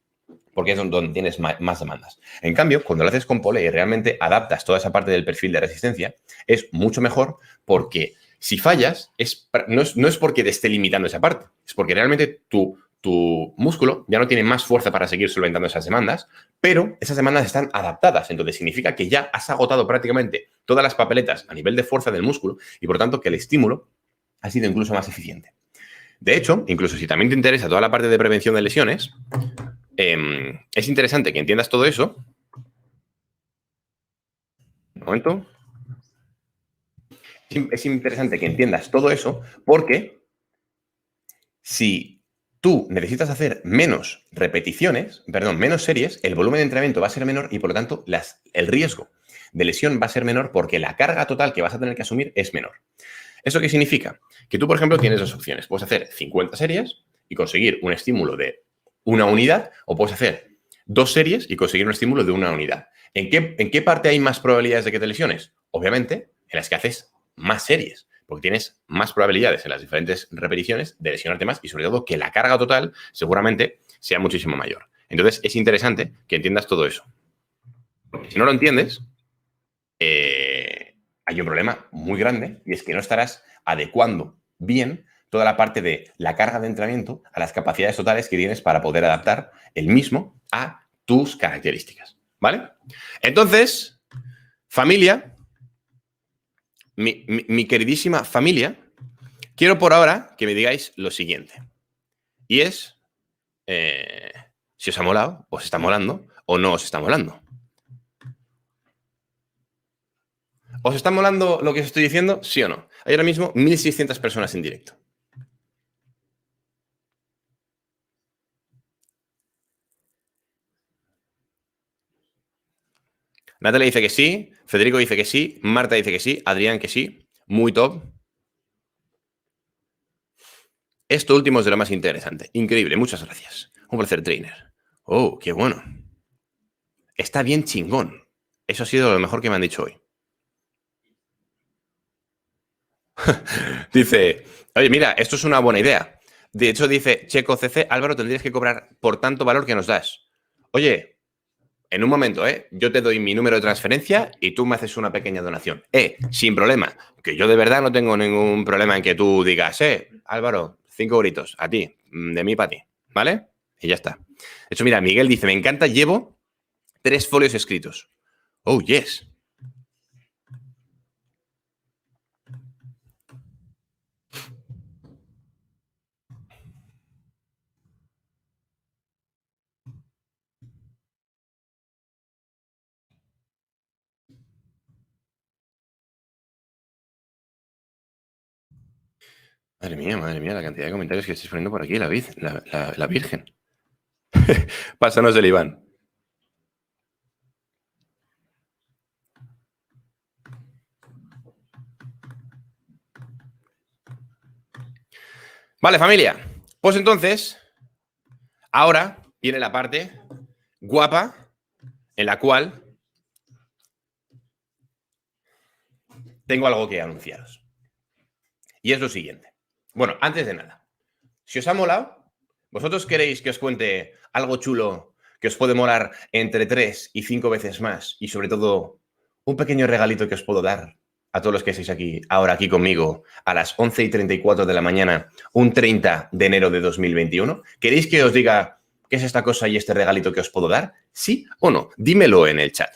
porque es donde tienes más demandas. En cambio, cuando lo haces con polea y realmente adaptas toda esa parte del perfil de resistencia, es mucho mejor porque si fallas, no es porque te esté limitando esa parte, es porque realmente tu músculo ya no tiene más fuerza para seguir solventando esas demandas, pero esas demandas están adaptadas. Entonces significa que ya has agotado prácticamente todas las papeletas a nivel de fuerza del músculo y por tanto que el estímulo ha sido incluso más eficiente. De hecho, incluso si también te interesa toda la parte de prevención de lesiones, es interesante que entiendas todo eso. Un momento. Es interesante que entiendas todo eso porque si tú necesitas hacer menos repeticiones, menos series, el volumen de entrenamiento va a ser menor y por lo tanto el riesgo de lesión va a ser menor porque la carga total que vas a tener que asumir es menor. ¿Eso qué significa? Que tú, por ejemplo, tienes dos opciones. Puedes hacer 50 series y conseguir un estímulo de una unidad o puedes hacer 2 series y conseguir un estímulo de una unidad. ¿En qué parte hay más probabilidades de que te lesiones? Obviamente, en las que haces más series, porque tienes más probabilidades en las diferentes repeticiones de lesionarte más y sobre todo que la carga total seguramente sea muchísimo mayor. Entonces, es interesante que entiendas todo eso. Porque si no lo entiendes, hay un problema muy grande y es que no estarás adecuando bien toda la parte de la carga de entrenamiento a las capacidades totales que tienes para poder adaptar el mismo a tus características, ¿vale? Entonces, familia, mi queridísima familia, quiero por ahora que me digáis lo siguiente. Y es si os ha molado, os está molando o no os está molando. ¿Os está molando lo que os estoy diciendo? ¿Sí o no? Hay ahora mismo 1.600 personas en directo. Natalia dice que sí, Federico dice que sí, Marta dice que sí, Adrián que sí. Muy top. Esto último es de lo más interesante. Increíble, muchas gracias. Un placer, trainer. Oh, qué bueno. Está bien chingón. Eso ha sido lo mejor que me han dicho hoy. Dice, oye, mira, esto es una buena idea. De hecho, dice Checo CC, Álvaro, tendrías que cobrar por tanto valor que nos das. Oye, en un momento, yo te doy mi número de transferencia y tú me haces una pequeña donación. Sin problema. Que yo de verdad no tengo ningún problema en que tú digas, Álvaro, 5 euritos, a ti, de mí para ti, ¿vale? Y ya está. De hecho, mira, Miguel dice, me encanta, llevo 3 folios escritos. Oh, yes. Madre mía, la cantidad de comentarios que estáis poniendo por aquí, la Virgen. Pásanos el Iván. Vale, familia. Pues entonces, ahora viene la parte guapa en la cual tengo algo que anunciaros. Y es lo siguiente. Bueno, antes de nada, si os ha molado, ¿vosotros queréis que os cuente algo chulo que os puede molar entre 3 y 5 veces más? Y sobre todo, un pequeño regalito que os puedo dar a todos los que estáis aquí, ahora aquí conmigo, a las 11:34 de la mañana, un 30 de enero de 2021. ¿Queréis que os diga qué es esta cosa y este regalito que os puedo dar? ¿Sí o no? Dímelo en el chat.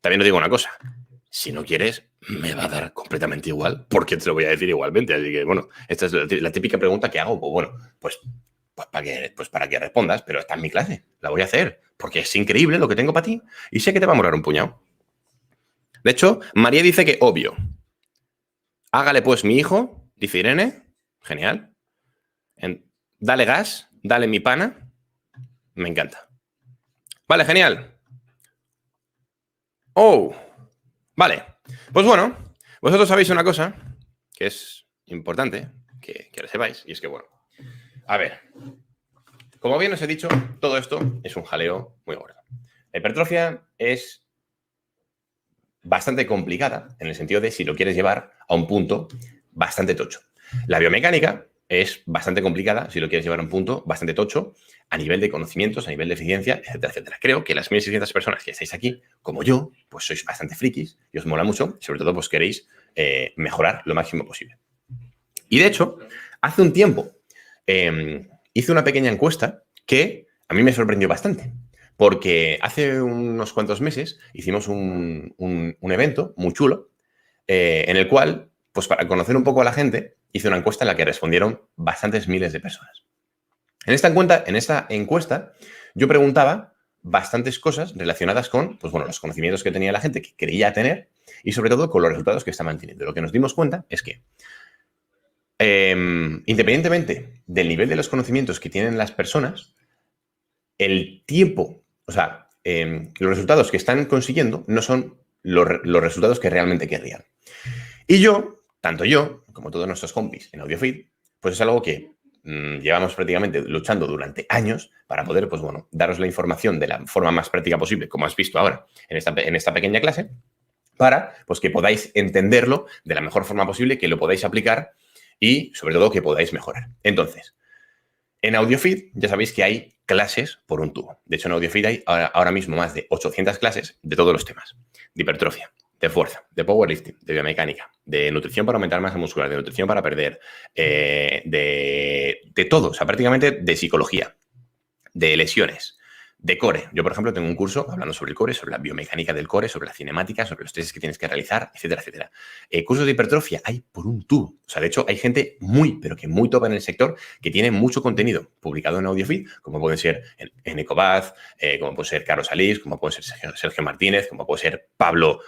También os digo una cosa. Si no quieres, me va a dar completamente igual, porque te lo voy a decir igualmente. Así que, bueno, esta es la típica pregunta que hago. Pues bueno, pues para que respondas, pero está en mi clase. La voy a hacer, porque es increíble lo que tengo para ti y sé que te va a molar un puñado. De hecho, María dice que obvio. Hágale pues mi hijo, dice Irene. Genial. Dale gas, dale mi pana. Me encanta. Vale, genial. Oh, vale. Pues bueno, vosotros sabéis una cosa que es importante que lo sepáis, y es que, bueno, a ver, como bien os he dicho, todo esto es un jaleo muy gordo. La hipertrofia es bastante complicada en el sentido de si lo quieres llevar a un punto bastante tocho. La biomecánica es bastante complicada si lo quieres llevar a un punto bastante tocho a nivel de conocimientos, a nivel de eficiencia, etcétera, etcétera. Creo que las 1.600 personas que estáis aquí, como yo, pues sois bastante frikis y os mola mucho y sobre todo pues queréis mejorar lo máximo posible. Y de hecho, hace un tiempo hice una pequeña encuesta que a mí me sorprendió bastante. Porque hace unos cuantos meses hicimos un evento muy chulo en el cual, pues para conocer un poco a la gente, hice una encuesta en la que respondieron bastantes miles de personas. En esta encuesta yo preguntaba bastantes cosas relacionadas con, pues bueno, los conocimientos que tenía la gente, que creía tener, y sobre todo con los resultados que estaban teniendo. Lo que nos dimos cuenta es que, independientemente del nivel de los conocimientos que tienen las personas, el tiempo, o sea, los resultados que están consiguiendo no son los resultados que realmente querrían. Y yo, tanto yo como todos nuestros compis en AudioFeed, pues es algo que llevamos prácticamente luchando durante años para poder, pues bueno, daros la información de la forma más práctica posible, como has visto ahora en esta pequeña clase, para pues, que podáis entenderlo de la mejor forma posible, que lo podáis aplicar y, sobre todo, que podáis mejorar. Entonces, en AudioFeed ya sabéis que hay clases por un tubo. De hecho, en AudioFeed hay ahora mismo más de 800 clases de todos los temas. De hipertrofia, de fuerza, de powerlifting, de biomecánica, de nutrición para aumentar masa muscular, de nutrición para perder, de todo. O sea, prácticamente de psicología, de lesiones, de core. Yo, por ejemplo, tengo un curso hablando sobre el core, sobre la biomecánica del core, sobre la cinemática, sobre los testes que tienes que realizar, etcétera, etcétera. Cursos de hipertrofia hay por un tubo. O sea, de hecho, hay gente muy, pero que muy top en el sector que tiene mucho contenido publicado en AudioFeed, como puede ser en Ecobath, como puede ser Carlos Alís, como puede ser Sergio Martínez, como puede ser Pablo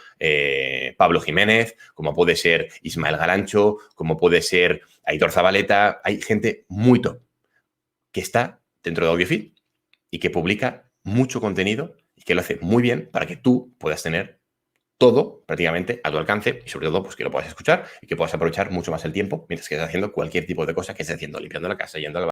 Jiménez, como puede ser Ismael Galancho, como puede ser Aitor Zabaleta. Hay gente muy top que está dentro de AudioFeed y que publica mucho contenido y que lo hace muy bien para que tú puedas tener todo prácticamente a tu alcance y sobre todo pues que lo puedas escuchar y que puedas aprovechar mucho más el tiempo mientras que estés haciendo cualquier tipo de cosa que estés haciendo, limpiando la casa, yendo al